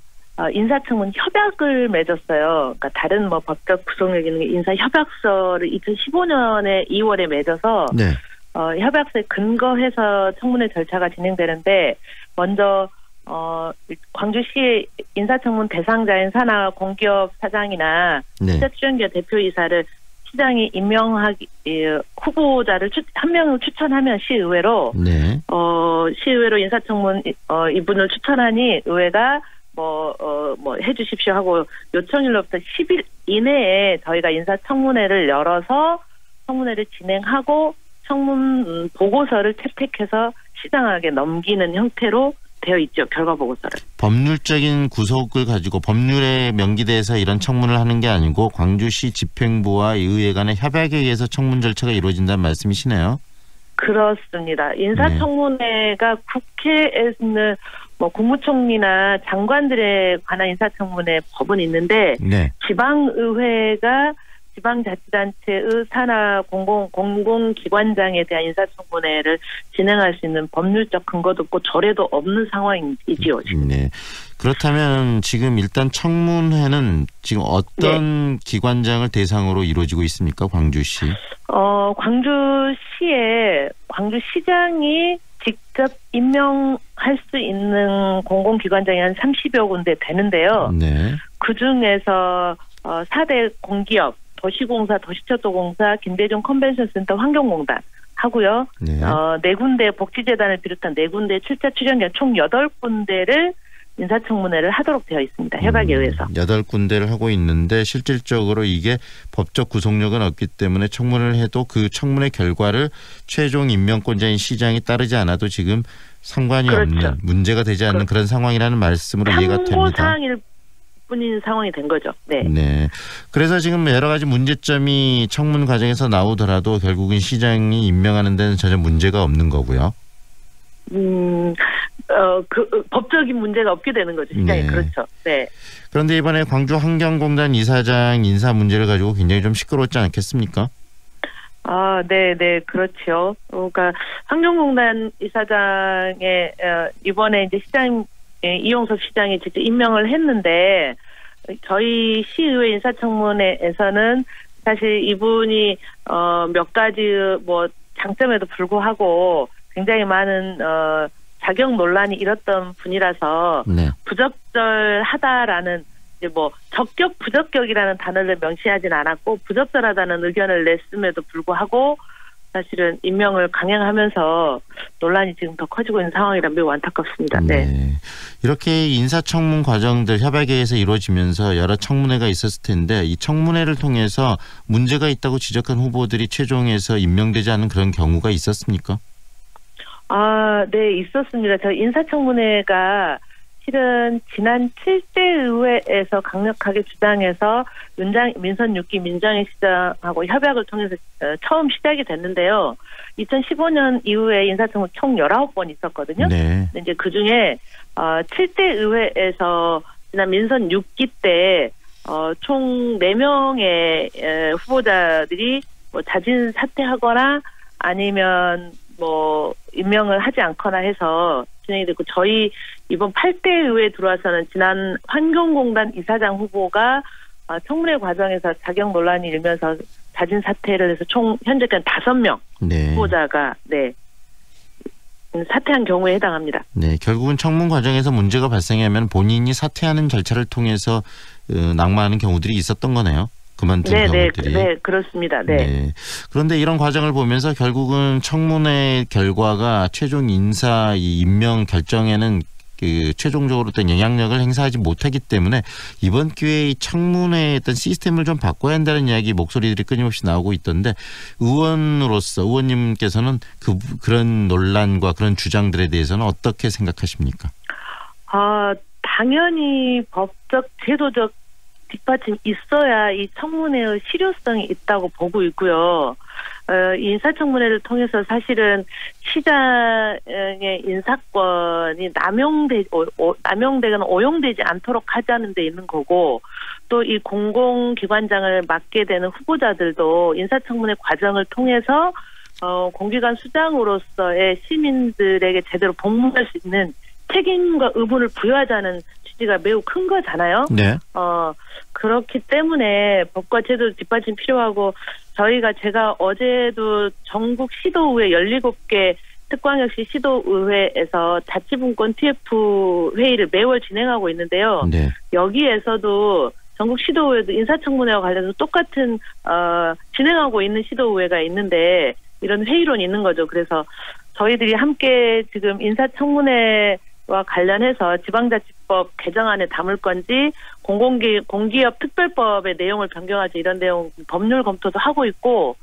인사청문 협약을 맺었어요. 그러니까 다른 법적 구속력 있는 인사협약서를 2015년에 2월에 맺어서 네. 협약서에 근거해서 청문회 절차가 진행되는데 먼저 광주시의 인사청문 대상자인 산하 공기업 사장이나 투자 출연기업 대표이사를 시장이 임명하기 후보자를 한 명을 추천하면 시의회로 시의회로 인사청문 이분을 추천하니 의회가 해주십시오 하고 요청일로부터 10일 이내에 저희가 인사청문회를 열어서 청문회를 진행하고 청문 보고서를 채택해서 시장에게 넘기는 형태로 되어 있죠. 결과 보고서를. 법률적인 구속을 가지고 법률에 명기돼서 이런 청문을 하는 게 아니고 광주시 집행부와 의회 간의 협약에 의해서 청문 절차가 이루어진다는 말씀이시네요. 그렇습니다. 인사청문회가 국회에서는 국무총리나 장관들에 관한 인사청문회 법은 있는데 지방의회가 지방자치단체의 산하 공공기관장에 대한 인사청문회를 진행할 수 있는 법률적 근거도 없고 조례도 없는 상황이지요. 네. 그렇다면 지금 일단 청문회는 지금 어떤 기관장을 대상으로 이루어지고 있습니까? 광주시? 광주시장이 직접 임명할 수 있는 공공기관장이 한 30여 군데 되는데요. 그중에서 4대 공기업, 도시공사, 도시철도공사, 김대중 컨벤션센터, 환경공단 하고요. 4군데 복지재단을 비롯한 4군데 출자 출연기관 총 8군데를 인사청문회를 하도록 되어 있습니다. 협약에 의해서. 8군데를 하고 있는데 실질적으로 이게 법적 구속력은 없기 때문에 청문을 해도 그 청문회 결과를 최종 임명권자인 시장이 따르지 않아도 지금 상관이 없는 문제가 되지 않는 그런 상황이라는 말씀으로 이해가 됩니다. 참고사항일 뿐인 상황이 된 거죠. 네. 그래서 지금 여러 가지 문제점이 청문 과정에서 나오더라도 결국은 시장이 임명하는 데는 전혀 문제가 없는 거고요. 법적인 문제가 없게 되는 거죠. 시장이. 그렇죠. 네. 그런데 이번에 광주환경공단 이사장 인사 문제를 가지고 굉장히 좀 시끄러웠지 않겠습니까? 네, 그렇죠. 그러니까 환경공단 이사장의 이번에 이제 시장 이용섭 시장이 직접 임명을 했는데 저희 시의회 인사청문회에서는 사실 이분이 몇 가지 장점에도 불구하고 굉장히 많은 자격 논란이 일었던 분이라서 부적절하다라는 적격 부적격이라는 단어를 명시하진 않았고 부적절하다는 의견을 냈음에도 불구하고 사실은 임명을 강행하면서 논란이 지금 더 커지고 있는 상황이라 매우 안타깝습니다. 네. 이렇게 인사청문 과정들 협약회에서 이루어지면서 여러 청문회가 있었을 텐데 이 청문회를 통해서 문제가 있다고 지적한 후보들이 최종에서 임명되지 않은 그런 경우가 있었습니까? 네, 있었습니다. 저 인사청문회가 실은 지난 7대 의회에서 강력하게 주장해서 민선 6기 민정희 시장하고 협약을 통해서 처음 시작이 됐는데요. 2015년 이후에 인사청문 총 19번 있었거든요. 네. 이제 그 중에 7대 의회에서 지난 민선 6기 때 총 4명의 후보자들이 뭐 자진 사퇴하거나 아니면 뭐 임명을 하지 않거나 해서 진행이 됐고, 저희 이번 8대 의회에 들어와서는 지난 환경공단 이사장 후보가 청문회 과정에서 자격 논란이 일면서 자진 사퇴를 해서 총 현재까지 5명 네. 후보자가 사퇴한 경우에 해당합니다. 네, 결국은 청문 과정에서 문제가 발생하면 본인이 사퇴하는 절차를 통해서 낙마하는 경우들이 있었던 거네요. 그만둔 경우들이. 네, 그렇습니다. 네. 그런데 이런 과정을 보면서 결국은 청문회 결과가 최종 인사 임명 결정에는 최종적으로 어떤 영향력을 행사하지 못하기 때문에 이번 기회에 청문회의 어떤 시스템을 좀 바꿔야 한다는 이야기 목소리들이 끊임없이 나오고 있던데 의원님께서는 그런 논란과 그런 주장들에 대해서는 어떻게 생각하십니까? 당연히 법적 제도적 뒷받침이 있어야 이 청문회의 실효성이 있다고 보고 있고요. 인사청문회를 통해서 사실은 시장의 인사권이 남용되거나 오용되지 않도록 하자는 데 있는 거고, 또 이 공공기관장을 맡게 되는 후보자들도 인사청문회 과정을 통해서 공기관 수장으로서의 시민들에게 제대로 복무할 수 있는 책임과 의무를 부여하자는 취지가 매우 큰 거잖아요. 네. 그렇기 때문에 법과 제도 뒷받침 필요하고, 제가 어제도 전국 시도의회 17개 특광역시 시도의회에서 자치분권 TF 회의를 매월 진행하고 있는데요. 네. 여기에서도 전국 시도의회도 인사청문회와 관련해서 똑같은 진행하고 있는 시도의회가 있는데 이런 회의론이 있는 거죠. 그래서 저희들이 함께 지금 인사청문회와 관련해서 지방자치법 개정안에 담을 건지 공기업 특별법의 내용을 변경하지 이런 내용 법률 검토도 하고 있고,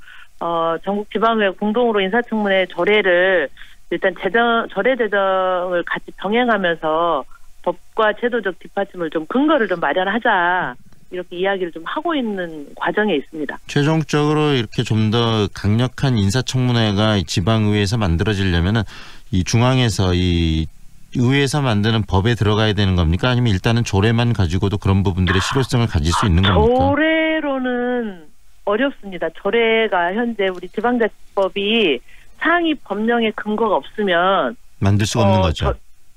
전국 지방의회 공동으로 인사청문회 조례를 일단 조례 제정을 같이 병행하면서 법과 제도적 뒷받침을 좀 근거를 좀 마련하자, 이렇게 이야기를 좀 하고 있는 과정에 있습니다. 최종적으로 이렇게 좀 더 강력한 인사청문회가 지방의회에서 만들어지려면은 이 중앙에서 이 의회에서 만드는 법에 들어가야 되는 겁니까? 아니면 일단은 조례만 가지고도 그런 부분들의 실효성을 가질 수 있는 겁니까? 조례로는 어렵습니다. 조례가 현재 우리 지방자치법이 상위 법령의 근거가 없으면 만들 수가 없는 거죠.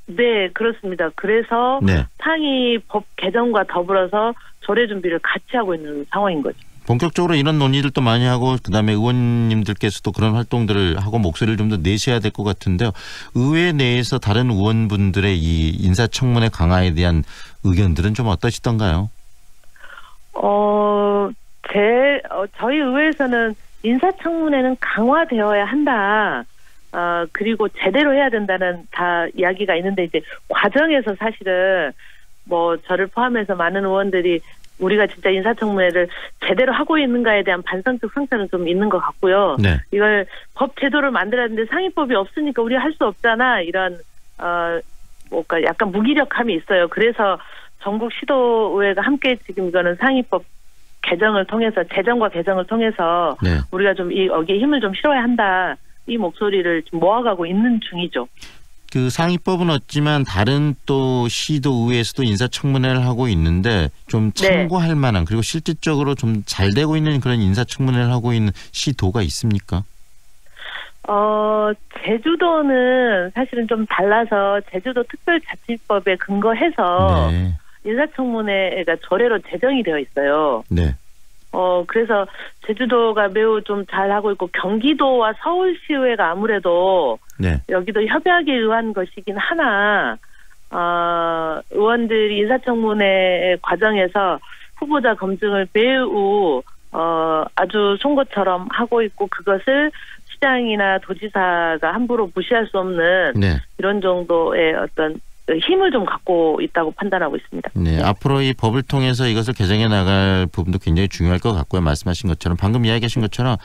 네, 그렇습니다. 그래서 상위 법 개정과 더불어서 조례 준비를 같이 하고 있는 상황인 거죠. 본격적으로 이런 논의들도 많이 하고, 그다음에 의원님들께서도 그런 활동들을 하고 목소리를 좀 더 내셔야 될 것 같은데요. 의회 내에서 다른 의원분들의 이 인사청문회 강화에 대한 의견들은 좀 어떠시던가요? 저희 의회에서는 인사청문회는 강화되어야 한다. 그리고 제대로 해야 된다는 다 이야기가 있는데, 이제 과정에서 사실은 뭐 저를 포함해서 많은 의원들이 우리가 진짜 인사청문회를 제대로 하고 있는가에 대한 반성적 상처는 좀 있는 것 같고요. 네. 이걸 법 제도를 만들어야 하는데 상위법이 없으니까 우리가 할 수 없잖아, 이런 약간 무기력함이 있어요. 그래서 전국 시도의회가 함께 지금 이거는 상위법 개정을 통해서, 제정과 개정을 통해서 우리가 좀 여기에 힘을 좀 실어야 한다, 이 목소리를 좀 모아가고 있는 중이죠. 그 상위법은 없지만 다른 또 시도의회에서도 인사청문회를 하고 있는데 좀 참고할 만한, 그리고 실질적으로 좀 잘 되고 있는 그런 인사청문회를 하고 있는 시도가 있습니까? 제주도는 사실은 좀 달라서 제주도 특별자치법에 근거해서 인사청문회가 조례로 제정이 되어 있어요. 네. 그래서 제주도가 매우 좀 잘하고 있고, 경기도와 서울시의회가 아무래도 여기도 협약에 의한 것이긴 하나, 의원들이 인사청문회 과정에서 후보자 검증을 매우 아주 송곳처럼 하고 있고, 그것을 시장이나 도지사가 함부로 무시할 수 없는 네. 이런 정도의 어떤 힘을 좀 갖고 있다고 판단하고 있습니다. 네, 앞으로 이 법을 통해서 이것을 개정해 나갈 부분도 굉장히 중요할 것 같고요. 말씀하신 것처럼 방금 이야기하신 것처럼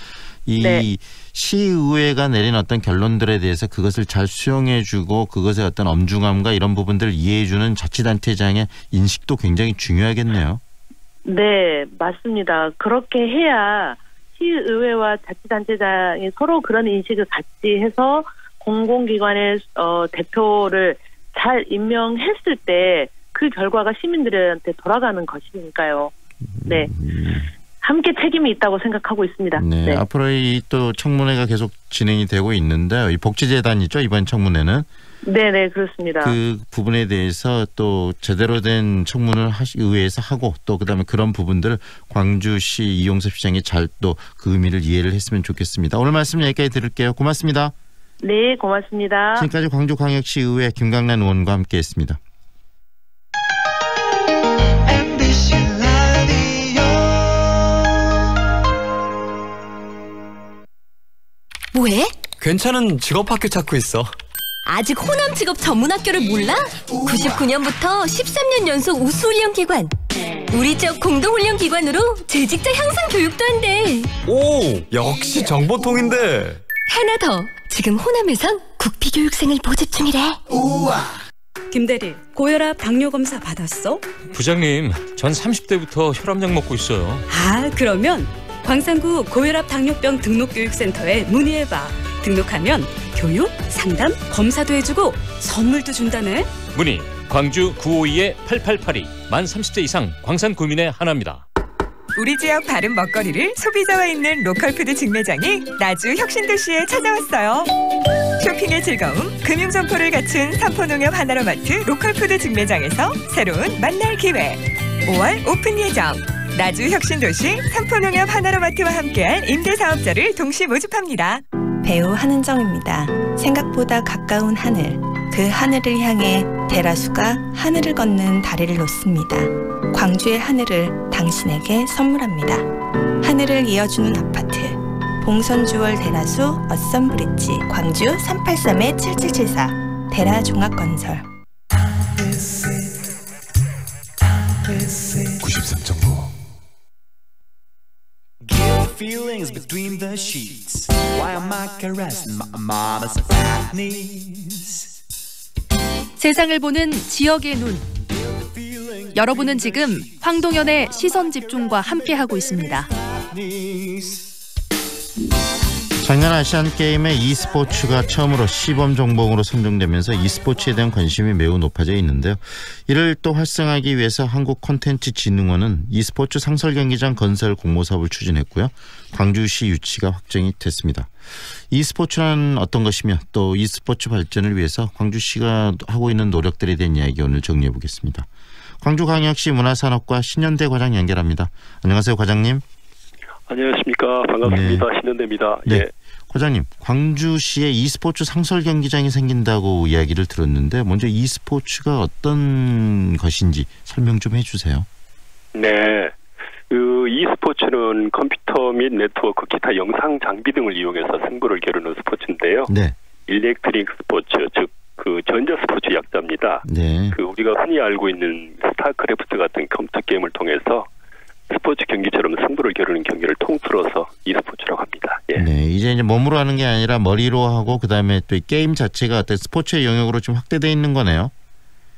이 네. 시의회가 내린 어떤 결론들에 대해서 그것을 잘 수용해주고 그것의 어떤 엄중함과 이런 부분들을 이해해주는 자치단체장의 인식도 굉장히 중요하겠네요. 네, 맞습니다. 그렇게 해야 시의회와 자치단체장이 서로 그런 인식을 같이 해서 공공기관의 대표를 잘 임명했을 때 그 결과가 시민들한테 돌아가는 것이니까요. 네, 함께 책임이 있다고 생각하고 있습니다. 네, 네. 앞으로 이 또 청문회가 계속 진행이 되고 있는데요. 이 복지재단이죠, 이번 청문회는. 네네, 그렇습니다. 그 부분에 대해서 또 제대로 된 청문을 의회에서 하고 또 그다음에 그런 부분들을 광주시 이용섭 시장이 잘 또 그 의미를 이해를 했으면 좋겠습니다. 오늘 말씀 여기까지 들을게요. 고맙습니다. 네, 고맙습니다. 지금까지 광주광역시의회 김강란 의원과 함께했습니다. 뭐해? 괜찮은 직업학교 찾고 있어. 아직 호남 직업 전문 학교를 몰라? 99년부터 13년 연속 우수훈련 기관. 우리 지역 공동훈련 기관으로 재직자 향상 교육도 한대. 오, 역시 정보통인데. 하나 더. 지금 호남에선 국비교육생을 모집 중이래. 우와. 김대리, 고혈압 당뇨 검사 받았어? 부장님, 전 30대부터 혈압약 먹고 있어요. 아, 그러면 광산구 고혈압 당뇨병 등록교육센터에 문의해봐. 등록하면 교육, 상담, 검사도 해주고 선물도 준다네. 문의 광주 952-8882 만 30대 이상 광산 구민의 하나입니다. 우리 지역 바른 먹거리를 소비자와 있는 로컬푸드 직매장이 나주 혁신도시에 찾아왔어요. 쇼핑의 즐거움, 금융점포를 갖춘 삼포농협 하나로마트 로컬푸드 직매장에서 새로운 만날 기회. 5월 오픈 예정. 나주 혁신도시 삼포농협 하나로마트와 함께할 임대사업자를 동시 모집합니다. 배우 한은정입니다. 생각보다 가까운 하늘. 그 하늘을 향해 대라수가 하늘을 걷는 다리를 놓습니다. 광주의 하늘을 당신에게 선물합니다. 하늘을 이어주는 아파트. 봉선주월 대라수 어썸브릿지 광주 383-7774 대라종합건설 93.9 Feelings between the sheets. Why am I caressing my mama's fat knees? 세상을 보는 지역의 눈. 여러분은 지금 황동현의 시선 집중과 함께하고 있습니다. 작년 아시안게임의 e스포츠가 처음으로 시범 종목으로 선정되면서 e스포츠에 대한 관심이 매우 높아져 있는데요. 이를 또 활성화하기 위해서 한국콘텐츠진흥원은 e스포츠 상설경기장 건설 공모사업을 추진했고요. 광주시 유치가 확정이 됐습니다. e스포츠는 어떤 것이며 또 e스포츠 발전을 위해서 광주시가 하고 있는 노력들에 대한 이야기 오늘 정리해 보겠습니다. 광주광역시 문화산업과 신현대 과장 연결합니다. 안녕하세요, 과장님. 안녕하십니까. 반갑습니다. 네. 신현대입니다. 네. 예. 과장님, 광주시에 e스포츠 상설 경기장이 생긴다고 이야기를 들었는데 먼저 e스포츠가 어떤 것인지 설명 좀 해주세요. 네. 그 e스포츠는 컴퓨터 및 네트워크, 기타 영상 장비 등을 이용해서 승부를 겨루는 스포츠인데요. 네. 일렉트릭 스포츠, 즉 그 전자 스포츠 약자입니다. 네. 그 우리가 흔히 알고 있는 스타크래프트 같은 컴퓨터 게임을 통해서 스포츠 경기처럼 승부를 겨루는 경기를 통틀어서 e스포츠라고 합니다. 예. 네, 이제 몸으로 하는 게 아니라 머리로 하고 그다음에 또 이 게임 자체가 어떤 스포츠의 영역으로 좀 확대되어 있는 거네요.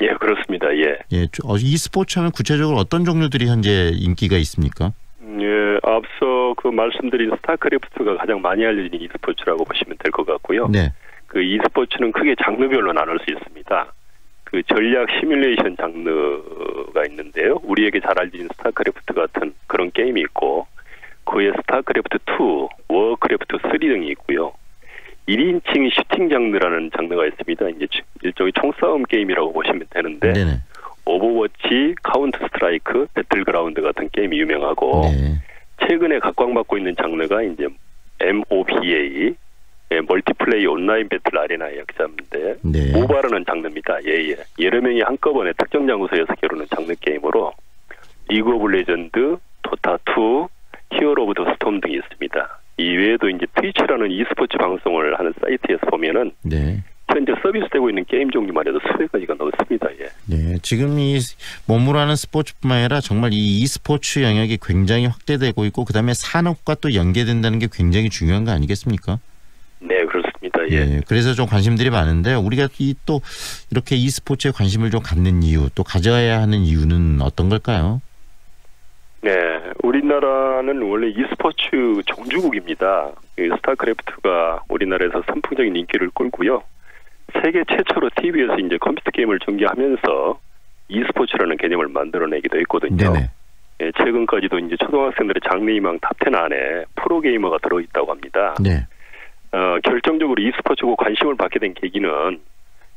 예, 그렇습니다. 예. 예, e스포츠 하면 구체적으로 어떤 종류들이 현재 인기가 있습니까? 예, 앞서 그 말씀드린 스타크래프트가 가장 많이 알려진 e스포츠라고 보시면 될 것 같고요. 네. 그 e스포츠는 크게 장르별로 나눌 수 있습니다. 그 전략 시뮬레이션 장르가 있는데요. 우리에게 잘 알려진 스타크래프트 같은 그런 게임이 있고 그에 스타크래프트 2, 워크래프트 3 등이 있고요. 1인칭 슈팅 장르라는 장르가 있습니다. 이제 일종의 총싸움 게임이라고 보시면 되는데 네네. 오버워치, 카운터 스트라이크, 배틀그라운드 같은 게임이 유명하고 네. 최근에 각광받고 있는 장르가 이제 MOBA, 멀티플레이 온라인 배틀 아레나의 약자인데 네. 모바라는 장르입니다. 예예. 여러 명이 한꺼번에 특정 장소에서 겨루는 장르 게임으로 리그 오브 레전드, 도타 2, 히어로 오브 더 스톰 등이 있습니다. 이외에도 이제 트위치라는 e스포츠 방송을 하는 사이트에서 보면은 네. 현재 서비스되고 있는 게임 종류만 해도 수백 가지가 넘습니다. 예. 네, 지금 이 몸으로 하는 스포츠뿐만 아니라 정말 이 e스포츠 영역이 굉장히 확대되고 있고 그다음에 산업과 또 연계된다는 게 굉장히 중요한 거 아니겠습니까? 네, 그렇습니다. 예. 예, 그래서 좀 관심들이 많은데 우리가 또 이렇게 e스포츠에 관심을 좀 갖는 이유, 또 가져야 하는 이유는 어떤 걸까요? 네, 우리나라는 원래 e스포츠 종주국입니다. 스타크래프트가 우리나라에서 선풍적인 인기를 끌고요. 세계 최초로 TV에서 이제 컴퓨터 게임을 전개하면서 e스포츠라는 개념을 만들어내기도 했거든요. 네네. 예, 최근까지도 이제 초등학생들의 장래희망 탑10 안에 프로게이머가 들어있다고 합니다. 네. 결정적으로 e스포츠고 관심을 받게 된 계기는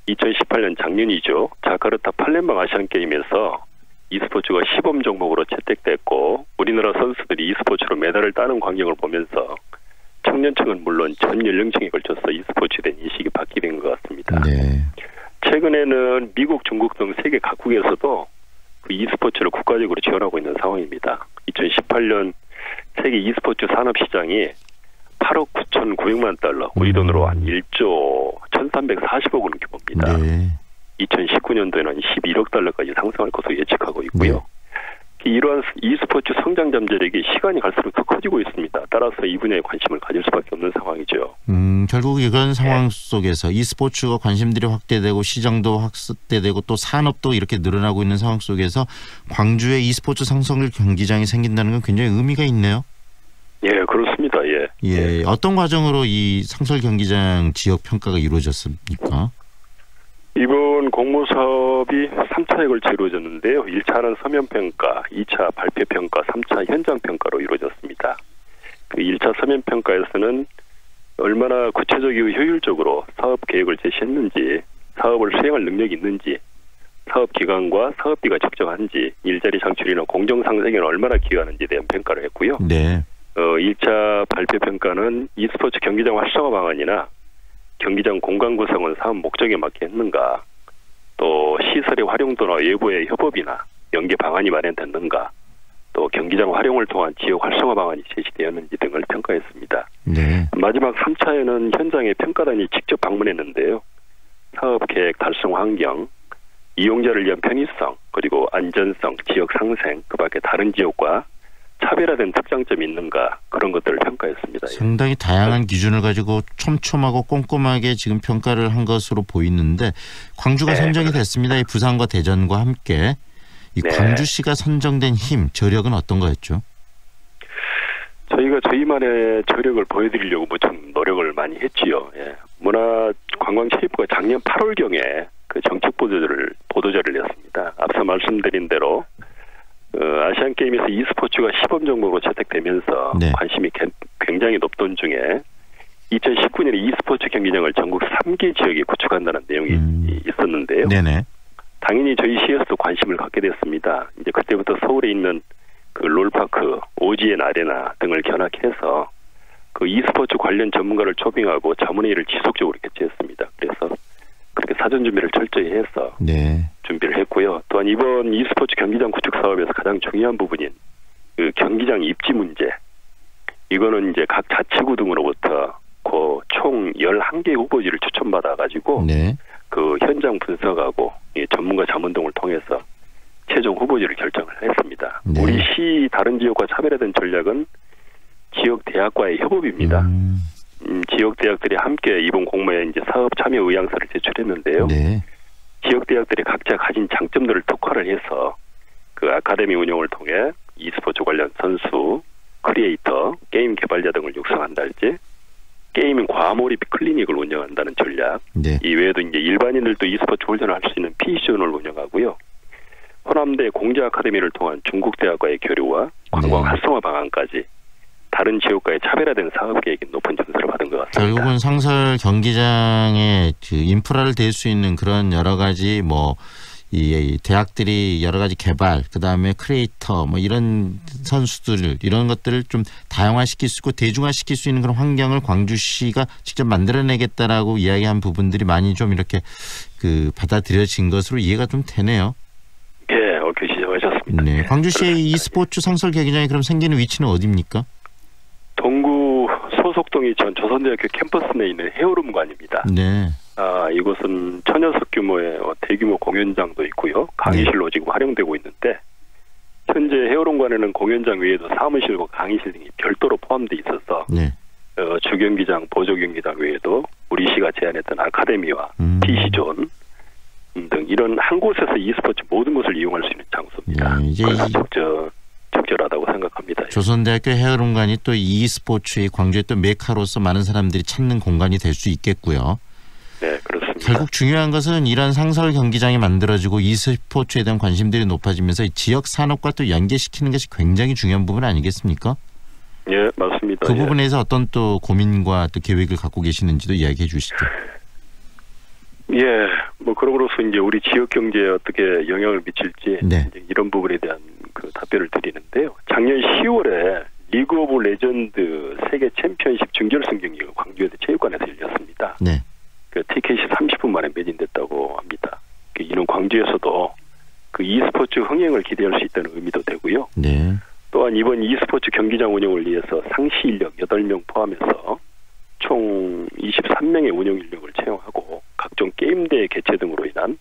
2018년 작년이죠. 자카르타 팔렘방 아시안게임에서 e스포츠가 시범 종목으로 채택됐고 우리나라 선수들이 e스포츠로 메달을 따는 광경을 보면서 청년층은 물론 전 연령층에 걸쳐서 e스포츠에 대한 인식이 바뀌게 된 것 같습니다. 네. 최근에는 미국, 중국 등 세계 각국에서도 그 e스포츠를 국가적으로 지원하고 있는 상황입니다. 2018년 세계 e스포츠 산업 시장이 8억 9,900만 달러, 우리 돈으로 한 1조 1,340억 원 규모입니다. 네. 2019년도에는 11억 달러까지 상승할 것으로 예측하고 있고요. 네. 이러한 e스포츠 성장 잠재력이 시간이 갈수록 더 커지고 있습니다. 따라서 이 분야에 관심을 가질 수밖에 없는 상황이죠. 결국 이런 상황 속에서 e스포츠가 관심들이 확대되고 시장도 확대되고 또 산업도 이렇게 늘어나고 있는 상황 속에서 광주에 e스포츠 상설 경기장이 생긴다는 건 굉장히 의미가 있네요. 예, 그렇습니다. 예. 예, 어떤 과정으로 이 상설 경기장 지역 평가가 이루어졌습니까? 이번 공모사업이 3차에 걸쳐 이루어졌는데요. 1차는 서면평가, 2차 발표평가, 3차 현장평가로 이루어졌습니다. 그 1차 서면평가에서는 얼마나 구체적이고 효율적으로 사업 계획을 제시했는지, 사업을 수행할 능력이 있는지, 사업 기간과 사업비가 적정한지, 일자리 창출이나 공정상생에는 얼마나 기여하는지에 대한 평가를 했고요. 네. 1차 발표평가는 e스포츠 경기장 활성화 방안이나 경기장 공간 구성은 사업 목적에 맞게 했는가, 또 시설의 활용도나 외부의 협업이나 연계 방안이 마련됐는가, 또 경기장 활용을 통한 지역 활성화 방안이 제시되었는지 등을 평가했습니다. 네. 마지막 3차에는 현장에 평가단이 직접 방문했는데요. 사업 계획 달성 환경, 이용자를 위한 편의성, 그리고 안전성, 지역 상생, 그 밖에 다른 지역과 차별화된 특장점이 있는가, 그런 것들을 평가했습니다. 상당히 다양한 기준을 가지고 촘촘하고 꼼꼼하게 지금 평가를 한 것으로 보이는데 광주가 선정이 됐습니다. 이 부산과 대전과 함께 이 광주시가 선정된 힘, 저력은 어떤 거였죠? 저희가 저희만의 저력을 보여드리려고 좀 노력을 많이 했지요. 예. 문화관광체육부가 작년 8월경에 그 정책 보도자를 냈습니다. 앞서 말씀드린 대로 아시안 게임에서 e스포츠가 시범 종목으로 채택되면서 관심이 굉장히 높던 중에 2019년에 e스포츠 경기장을 전국 3개 지역에 구축한다는 내용이 있었는데요. 네네. 당연히 저희 시에서도 관심을 갖게 됐습니다. 이제 그때부터 서울에 있는 그 롤파크, OGN 아레나 등을 견학해서 그 e스포츠 관련 전문가를 초빙하고 자문회의를 지속적으로 개최했습니다. 그래서 그렇게 사전 준비를 철저히 해서 준비를 했고요. 또한 이번 e스포츠 경기장 구축 사업에서 가장 중요한 부분인 그 경기장 입지 문제, 이거는 이제 각 자치구 등으로부터 그 총 11개 후보지를 추천받아 가지고 그 현장 분석하고 전문가 자문 등을 통해서 최종 후보지를 결정을 했습니다. 우리 시 다른 지역과 차별화된 전략은 지역 대학과의 협업입니다. 지역 대학들이 함께 이번 공모에 이제 사업 참여 의향서를 제출했는데요. 지역 대학들이 각자 가진 장점들을 특화를 해서 그 아카데미 운영을 통해 e스포츠 관련 선수, 크리에이터, 게임 개발자 등을 육성한다 할지, 게이밍 과몰입 클리닉을 운영한다는 전략, 이외에도 이제 일반인들도 e스포츠 훈련을 할 수 있는 PC존을 운영하고요. 호남대 공제 아카데미를 통한 중국 대학과의 교류와 관광 활성화 방안까지 다른 지역과의 차별화된 사업 계획이 높은 점수를 받은 것 같습니다. 결국은 상설 경기장에 그 인프라를 댈 수 있는 그런 여러 가지 이 대학들이 여러 가지 개발, 그 다음에 크리에이터, 이런 선수들, 이런 것들을 좀 다양화시킬 수 있고 대중화시킬 수 있는 그런 환경을 광주시가 직접 만들어내겠다라고 이야기한 부분들이 많이 좀 이렇게 그 받아들여진 것으로 이해가 좀 되네요. 네, 그 지적하셨습니다. 네, 광주시의 e스포츠 상설 경기장이 그럼 생기는 위치는 어디입니까? 동구 소속동이 전 조선대학교 캠퍼스 내에 있는 헤어룸관입니다. 네. 이곳은 1000여 석 규모의 대규모 공연장도 있고요. 강의실로 지금 활용되고 있는데 현재 헤어룸관에는 공연장 외에도 사무실과 강의실 등이 별도로 포함되어 있어서 주경기장, 보조경기장 외에도 우리 시가 제안했던 아카데미와 PC존 등 이런 한 곳에서 e스포츠 모든 것을 이용할 수 있는 장소입니다. 이제 그래서 적절하다고 생각합니다. 조선대학교 헤어룸관이 또 e스포츠의 광주의 또 메카로서 많은 사람들이 찾는 공간이 될 수 있겠고요. 네, 그렇습니다. 결국 중요한 것은 이런 상설 경기장이 만들어지고 e스포츠에 대한 관심들이 높아지면서 지역 산업과 또 연계시키는 것이 굉장히 중요한 부분 아니겠습니까? 예, 맞습니다. 그 부분에서 어떤 또 고민과 또 계획을 갖고 계시는지도 이야기해 주시죠. 예, 뭐 그러므로서 이제 우리 지역 경제에 어떻게 영향을 미칠지 이제 이런 부분에 대한 그 답변을 드리는데요. 작년 10월에 리그 오브 레전드 세계 챔피언십 준결승 경기가 광주에서 체육관에서 열렸습니다. 네. 그 티켓이 30분 만에 매진됐다고 합니다. 이는 광주에서도 그 e스포츠 흥행을 기대할 수 있다는 의미도 되고요. 네. 또한 이번 e스포츠 경기장 운영을 위해서 상시 인력 8명 포함해서 총 23명의 운영 인력을 채용하고 각종 게임대회 개최 등으로 인한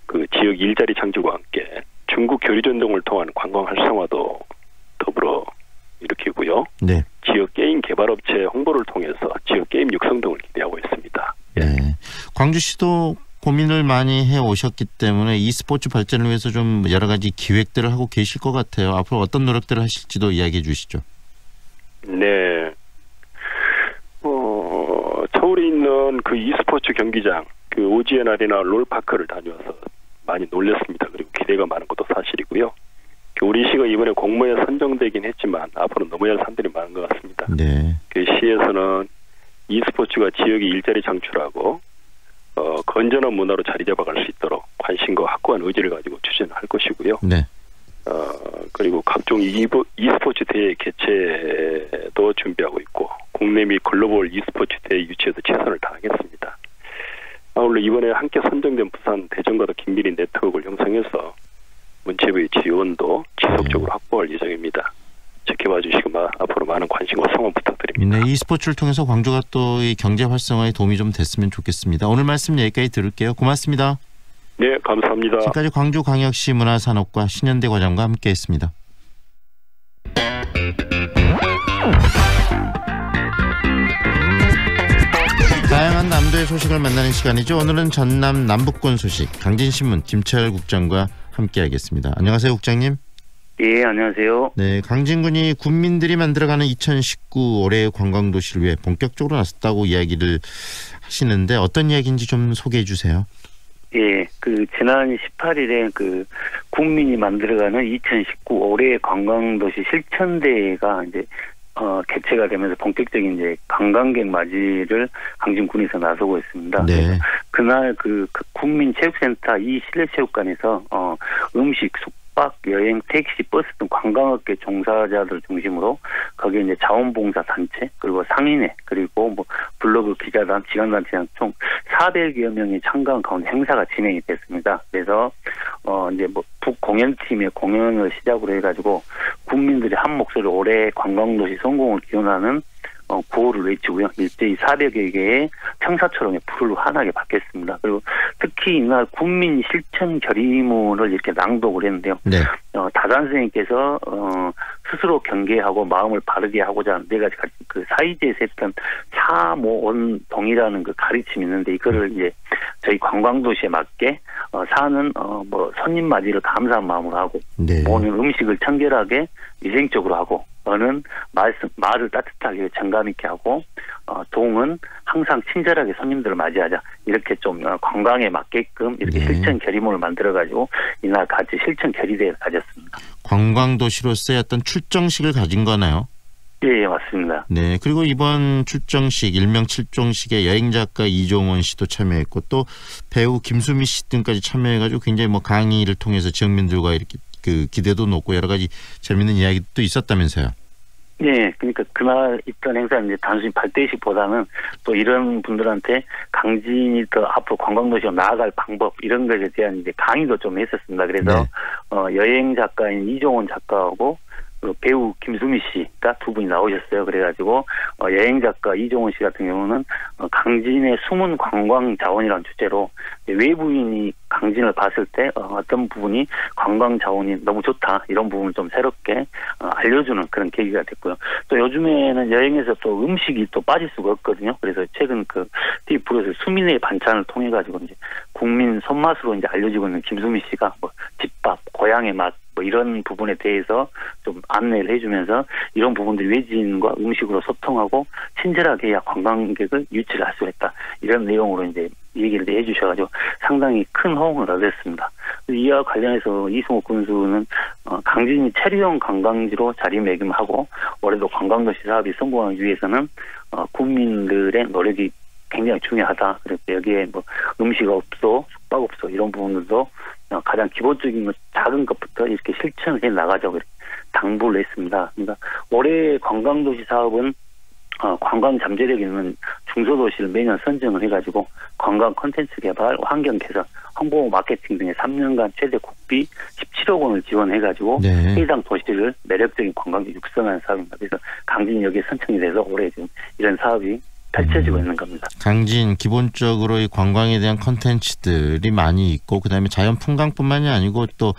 그 지역 일자리 창출과 함께 중국 교류전 등을 통한 관광 활성화도 더불어 일으키고요. 네. 지역 게임 개발업체 홍보를 통해서 지역 게임 육성 등을 기대하고 있습니다. 네. 광주시도 고민을 많이 해 오셨기 때문에 e스포츠 발전을 위해서 좀 여러 가지 기획들을 하고 계실 것 같아요. 앞으로 어떤 노력들을 하실지도 이야기해 주시죠. 네. 서울에 있는 그 e스포츠 경기장, 그 오지엔 아리나 롤파크를 다녀와서 많이 놀랐습니다. 그리고 기대가 많은 것도 사실이고요. 우리 시가 이번에 공모에 선정되긴 했지만 앞으로 넘어야 할 산들이 많은 것 같습니다. 네. 그 시에서는 e스포츠가 지역의 일자리 창출하고 건전한 문화로 자리 잡아갈 수 있도록 관심과 확고한 의지를 가지고 추진할 것이고요. 네. 그리고 각종 e스포츠 대회 개최도 준비하고 있고 국내 및 글로벌 e스포츠 대회 유치에도 최선을 다하겠습니다. 아울러 이번에 함께 선정된 부산 대전과도 긴밀히 네트워크를 형성해서 문체부의 지원도 지속적으로 확보할 예정입니다. 지켜봐 주시고 앞으로 많은 관심과 성원 부탁드립니다. 네, e스포츠를 통해서 광주가 또 이 경제 활성화에 도움이 좀 됐으면 좋겠습니다. 오늘 말씀 여기까지 들을게요. 고맙습니다. 네, 감사합니다. 지금까지 광주광역시 문화산업과 신현대 과장과 함께했습니다. 다양한 남도의 소식을 만나는 시간이죠. 오늘은 전남 남북권 소식 강진신문 김철 국장과 함께하겠습니다. 안녕하세요, 국장님. 예, 안녕하세요. 네, 강진군이 군민들이 만들어가는 2019 올해의 관광도시를 위해 본격적으로 나섰다고 이야기를 하시는데 어떤 이야기인지 좀 소개해 주세요. 예, 그 지난 18일에 그 국민이 만들어가는 2019 올해의 관광도시 실천대회가 이제 개최가 되면서 본격적인 이제 관광객 맞이를 강진군에서 나서고 있습니다. 네. 그날 그 국민체육센터 이 실내체육관에서 음식, 숙박, 여행, 택시, 버스 등 관광업계 종사자들 중심으로 거기에 이제 자원봉사 단체 그리고 상인회 그리고 뭐 블로그 기자단, 지간단체 등 총 400여 명이 참가한 가운데 행사가 진행이 됐습니다. 그래서 이제 뭐 북공연팀의 공연을 시작으로 해가지고 국민들이 한 목소리로 올해 관광도시 성공을 기원하는 구호를 외치고요. 일제히 400여 개의 청사초롱의 불을 환하게 받겠습니다. 그리고 특히 이날 국민 실천 결의문을 이렇게 낭독을 했는데요. 네. 다단 선생님께서 스스로 경계하고 마음을 바르게 하고자 네 가지 그 사이제 세편 사모원동이라는 그 가르침이 있는데 이거를 이제 저희 관광도시에 맞게 사는 뭐 손님 맞이를 감사한 마음으로 하고 네. 먹는 음식을 청결하게 위생적으로 하고 어는 말을 따뜻하게 정감 있게 하고 동은 항상 친절하게 손님들을 맞이하자 이렇게 좀 관광에 맞게끔 이렇게 실천 결의문을 만들어가지고 이날 같이 실천 결의대회를 가졌습니다. 관광도시로서의 어떤 출정식을 가진 거나요? 예, 맞습니다. 네, 그리고 이번 출정식 일명 출정식에 여행작가 이종원 씨도 참여했고 또 배우 김수미 씨 등까지 참여해가지고 굉장히 뭐 강의를 통해서 지역민들과 이렇게 그 기대도 높고 여러 가지 재밌는 이야기도 있었다면서요. 네, 그러니까 그날 있던 행사는 이제 단순히 발대식보다는 또 이런 분들한테 강진이 더 앞으로 관광도시로 나아갈 방법 이런 것에 대한 이제 강의도 좀 했었습니다. 그래서 여행 작가인 이종원 작가하고 배우 김수미 씨가 두 분이 나오셨어요. 그래가지고 여행 작가 이종원 씨 같은 경우는 강진의 숨은 관광 자원이라는 주제로 외부인이 강진을 봤을 때 어떤 부분이 관광 자원이 너무 좋다 이런 부분을 좀 새롭게 알려주는 그런 계기가 됐고요. 또 요즘에는 여행에서 또 음식이 또 빠질 수가 없거든요. 그래서 최근 그 TV 프로에서 수민의 반찬을 통해 가지고 이제 국민 손맛으로 이제 알려지고 있는 김수미 씨가 뭐 집밥, 고향의 맛 뭐 이런 부분에 대해서 좀 안내를 해주면서 이런 부분들이 외지인과 음식으로 소통하고 친절하게 해야 관광객을 유치를 할 수 있다. 이런 내용으로 이제 얘기를 해주셔가지고 상당히 큰 호응을 얻었습니다. 이와 관련해서 이승호 군수는 강진이 체류형 관광지로 자리매김하고 올해도 관광도시 사업이 성공하기 위해서는 국민들의 노력이 굉장히 중요하다. 그래서 여기에 뭐 음식업소, 숙박업소 이런 부분들도 가장 기본적인 것, 작은 것부터 이렇게 실천을 해 나가자고 이렇게 당부를 했습니다. 그러니까 올해 관광도시 사업은 관광 잠재력 있는 중소도시를 매년 선정을 해가지고 관광 콘텐츠 개발, 환경 개선, 홍보 마케팅 등의 3년간 최대 국비 17억 원을 지원해가지고 해당 도시를 매력적인 관광지 육성하는 사업입니다. 그래서 강진이 여기에 선정이 돼서 올해 지금 이런 사업이 펼쳐지고 있는 겁니다. 강진 기본적으로 이 관광에 대한 콘텐츠들이 많이 있고 그다음에 자연 풍광뿐만이 아니고 또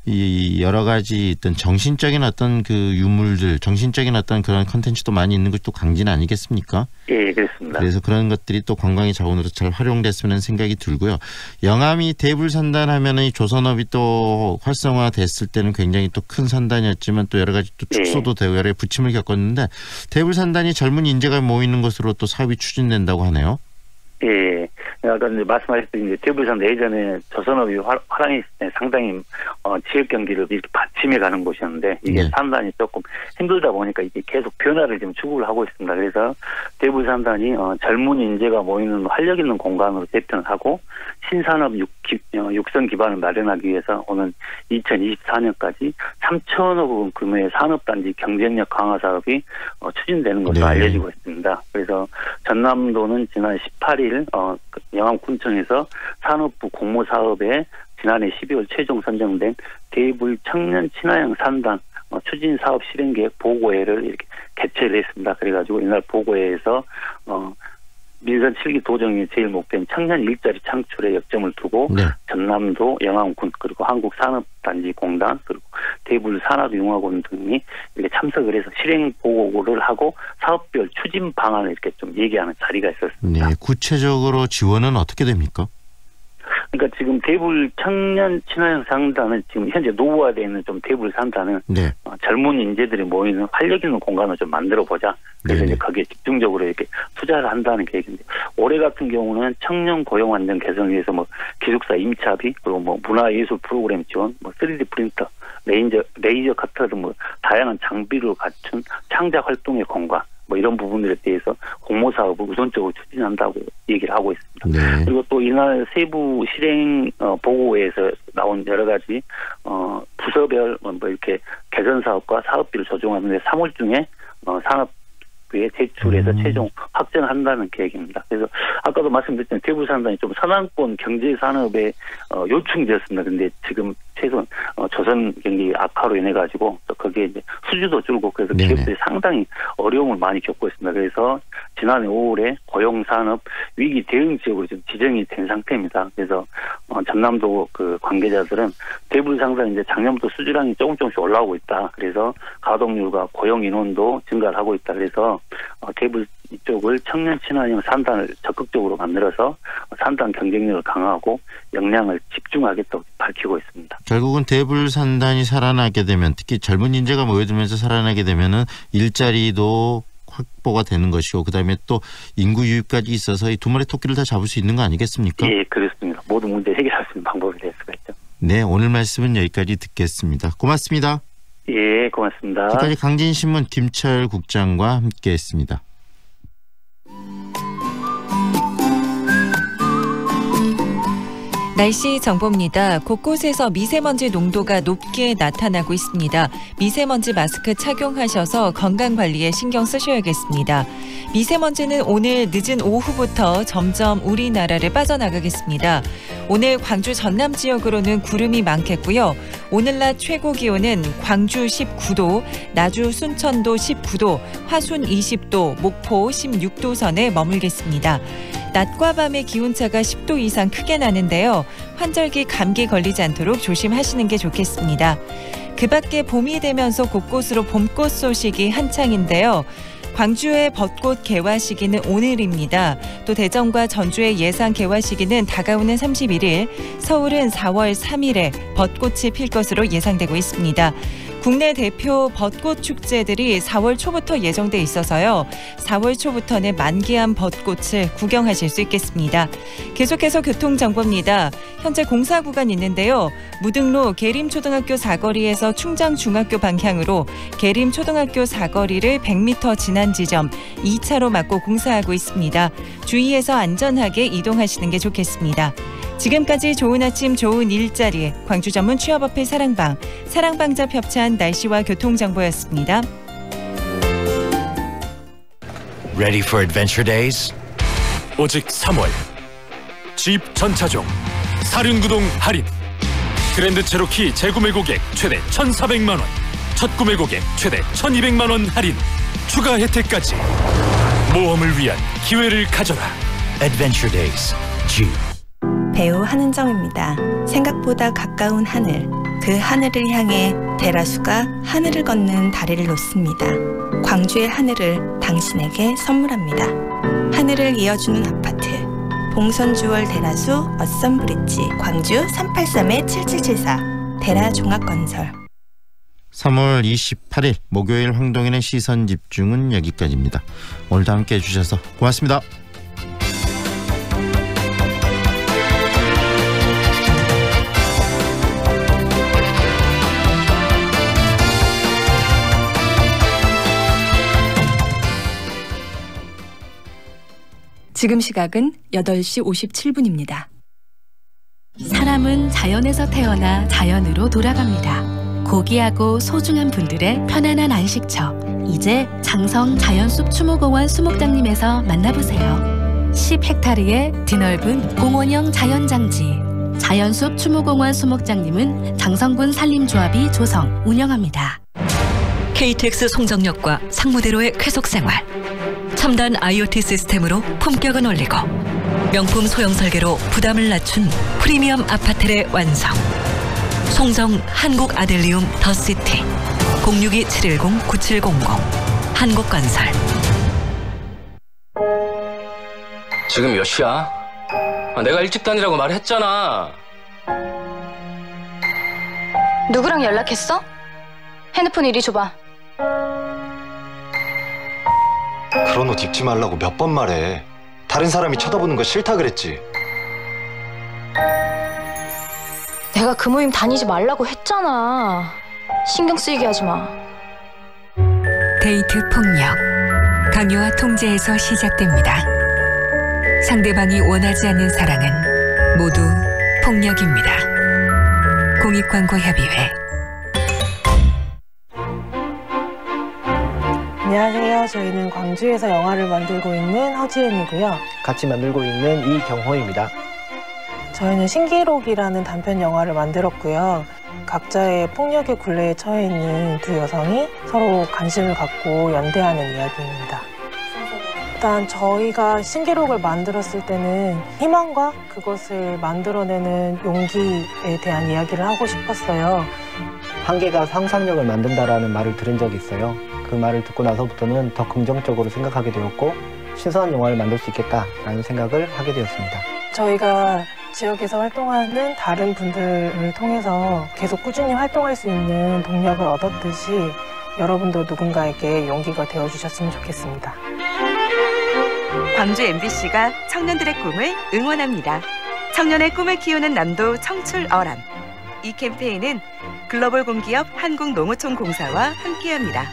이 여러 가지 어떤 정신적인 어떤 그 유물들, 정신적인 어떤 그런 콘텐츠도 많이 있는 것도 강진 아니겠습니까? 예, 그렇습니다. 그래서 그런 것들이 또 관광의 자원으로 잘 활용됐으면 생각이 들고요. 영암이 대불산단하면은 이 조선업이 또 활성화됐을 때는 굉장히 또 큰 산단이었지만 또 여러 가지 또 축소도 되고 여러 부침을 겪었는데 대불산단이 젊은 인재가 모이는 것으로 또 사업이 추진된다고 하네요. 예, 아까 말씀하셨듯이 이제 대불산 예전에 조선업이 화랑이 상당히 지역 경기를 이렇게 받침해 가는 곳이었는데 이게 산단이 조금 힘들다 보니까 이게 계속 변화를 지금 추구를 하고 있습니다. 그래서 대불산단이 젊은 인재가 모이는 활력 있는 공간으로 재편을 하고 신산업 육성 기반을 마련하기 위해서 오는 2024년까지 3천억 원 규모의 산업단지 경쟁력 강화 사업이 추진되는 것으로 알려지고 있습니다. 그래서 전남도는 지난 18일 영암군청에서 산업부 공모사업에 지난해 12월 최종 선정된 대불 청년 친화형 산단 추진 사업 실행 계획 보고회를 이렇게 개최를 했습니다. 그래가지고 이날 보고회에서 민선 7기 도정의 제일 목표인 청년 일자리 창출에 역점을 두고 전남도, 영암군 그리고 한국산업단지공단 그리고 대불산업융화원 등이 이렇게 참석을 해서 실행 보고를 하고 사업별 추진 방안을 이렇게 좀 얘기하는 자리가 있었습니다. 네, 구체적으로 지원은 어떻게 됩니까? 그러니까 지금 대불 청년 친화형 상단은 지금 현재 노후화되어 있는 좀 대불 산단은 젊은 인재들이 모이는 활력 있는 공간을 좀 만들어 보자. 그래서 이제 거기에 집중적으로 이렇게 투자를 한다는 계획인데 올해 같은 경우는 청년 고용 환경 개선을 위해서 뭐 기숙사 임차비 그리고 뭐 문화예술 프로그램 지원, 뭐 3D 프린터, 레이저 커터 등 뭐 다양한 장비를 갖춘 창작 활동의 공간. 뭐 이런 부분들에 대해서 공모 사업을 우선적으로 추진한다고 얘기를 하고 있습니다. 그리고 또 이날 세부 실행 보고회에서 나온 여러 가지 부서별 뭐 이렇게 개선 사업과 사업비를 조정하는데 3월 중에 산업부에 제출해서 최종 확정한다는 계획입니다. 그래서 아까도 말씀드렸지만 대불산단이 좀 산악권 경제 산업에 요충되었습니다. 근데 지금 최근 조선 경기 악화로 인해 가지고 또 거기에 이제 수주도 줄고 그래서 기업들이 상당히 어려움을 많이 겪고 있습니다. 그래서 지난해 5월에 고용산업 위기 대응 지역으로 지금 지정이 된 상태입니다. 그래서 전남도 그 관계자들은 대불산단 이제 작년부터 수주량이 조금씩 올라오고 있다. 그래서 가동률과 고용 인원도 증가를 하고 있다. 그래서 대불 이쪽을 청년 친화형 산단을 적극적으로 만들어서 산단 경쟁력을 강화하고 역량을 집중하겠다고 밝히고 있습니다. 결국은 대불산단이 살아나게 되면 특히 젊은 인재가 모여들면서 살아나게 되면은 일자리도 확보가 되는 것이고 그다음에 또 인구 유입까지 있어서 이 두 마리 토끼를 다 잡을 수 있는 거 아니겠습니까? 예, 그렇습니다. 모든 문제 해결할 수 있는 방법이 될 수가 있죠. 네, 오늘 말씀은 여기까지 듣겠습니다. 고맙습니다. 예, 고맙습니다. 지금까지 강진신문 김철 국장과 함께했습니다. 날씨 정보입니다. 곳곳에서 미세먼지 농도가 높게 나타나고 있습니다. 미세먼지 마스크 착용하셔서 건강관리에 신경 쓰셔야겠습니다. 미세먼지는 오늘 늦은 오후부터 점점 우리나라를 빠져나가겠습니다. 오늘 광주 전남 지역으로는 구름이 많겠고요. 오늘 낮 최고 기온은 광주 19도, 나주 순천도 19도, 화순 20도, 목포 16도 선에 머물겠습니다. 낮과 밤의 기온차가 10도 이상 크게 나는데요. 환절기 감기 걸리지 않도록 조심하시는 게 좋겠습니다. 그 밖에 봄이 되면서 곳곳으로 봄꽃 소식이 한창인데요. 광주의 벚꽃 개화 시기는 오늘입니다. 또 대전과 전주의 예상 개화 시기는 다가오는 31일, 서울은 4월 3일에 벚꽃이 필 것으로 예상되고 있습니다. 국내 대표 벚꽃 축제들이 4월 초부터 예정돼 있어서요. 4월 초부터는 만개한 벚꽃을 구경하실 수 있겠습니다. 계속해서 교통정보입니다. 현재 공사 구간 있는데요. 무등로 계림초등학교 사거리에서 충장중학교 방향으로 계림초등학교 사거리를 100m 지난 지점 2차로 막고 공사하고 있습니다. 주의해서 안전하게 이동하시는 게 좋겠습니다. 지금까지 좋은 아침 좋은 일자리 광주 전문 취업어필 사랑방잡 협찬 날씨와 교통정보였습니다. Ready for adventure days? 오직 3월 집 전차종 사륜구동 할인 그랜드 체로키 재구매 고객 최대 1,400만 원 첫 구매 고객 최대 1,200만 원 할인 추가 혜택까지 모험을 위한 기회를 가져라. Adventure days Jeep. 배우 한은정입니다. 생각보다 가까운 하늘, 그 하늘을 향해 대라수가 하늘을 걷는 다리를 놓습니다. 광주의 하늘을 당신에게 선물합니다. 하늘을 이어주는 아파트, 봉선주월 대라수 어썸브릿지 광주 383-7774 대라종합건설. 3월 28일 목요일 황동현의 시선집중은 여기까지입니다. 오늘도 함께해 주셔서 고맙습니다. 지금 시각은 8시 57분입니다. 사람은 자연에서 태어나 자연으로 돌아갑니다. 고귀하고 소중한 분들의 편안한 안식처. 이제 장성 자연숲 추모공원 수목장님에서 만나보세요. 10헥타르의 드넓은 공원형 자연장지. 자연숲 추모공원 수목장님은 장성군 산림조합이 조성, 운영합니다. KTX 송정역과 상무대로의 쾌속생활. 첨단 IoT 시스템으로 품격은 올리고 명품 소형 설계로 부담을 낮춘 프리미엄 아파트의 완성. 송정 한국 아델리움 더시티 062-710-9700 한국건설. 지금 몇 시야? 내가 일찍 다니라고 말했잖아. 누구랑 연락했어? 핸드폰 이리 줘봐. 그런 옷 입지 말라고 몇 번 말해. 다른 사람이 쳐다보는 거 싫다 그랬지. 내가 그 모임 다니지 말라고 했잖아. 신경 쓰이게 하지 마. 데이트 폭력. 강요와 통제에서 시작됩니다. 상대방이 원하지 않는 사랑은 모두 폭력입니다. 공익광고협의회. 안녕하세요. 저희는 광주에서 영화를 만들고 있는 허지은이고요. 같이 만들고 있는 이경호입니다. 저희는 신기록이라는 단편 영화를 만들었고요. 각자의 폭력의 굴레에 처해 있는 두 여성이 서로 관심을 갖고 연대하는 이야기입니다. 일단 저희가 신기록을 만들었을 때는 희망과 그것을 만들어내는 용기에 대한 이야기를 하고 싶었어요. 한계가 상상력을 만든다라는 말을 들은 적이 있어요. 그 말을 듣고 나서부터는 더 긍정적으로 생각하게 되었고 신선한 영화를 만들 수 있겠다라는 생각을 하게 되었습니다. 저희가 지역에서 활동하는 다른 분들을 통해서 계속 꾸준히 활동할 수 있는 동력을 얻었듯이 여러분도 누군가에게 용기가 되어주셨으면 좋겠습니다. 광주 MBC가 청년들의 꿈을 응원합니다. 청년의 꿈을 키우는 남도 청출어람. 이 캠페인은 글로벌 공기업 한국농어촌공사와 함께합니다.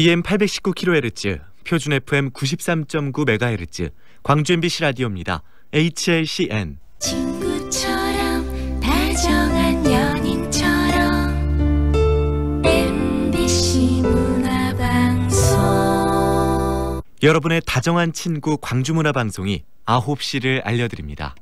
AM 819kHz, 표준 FM 93.9MHz, 광주 MBC 라디오입니다. HLCN. 친구처럼 다정한 연인처럼 MBC 문화방송. 여러분의 다정한 친구 광주문화방송이 9시를 알려드립니다.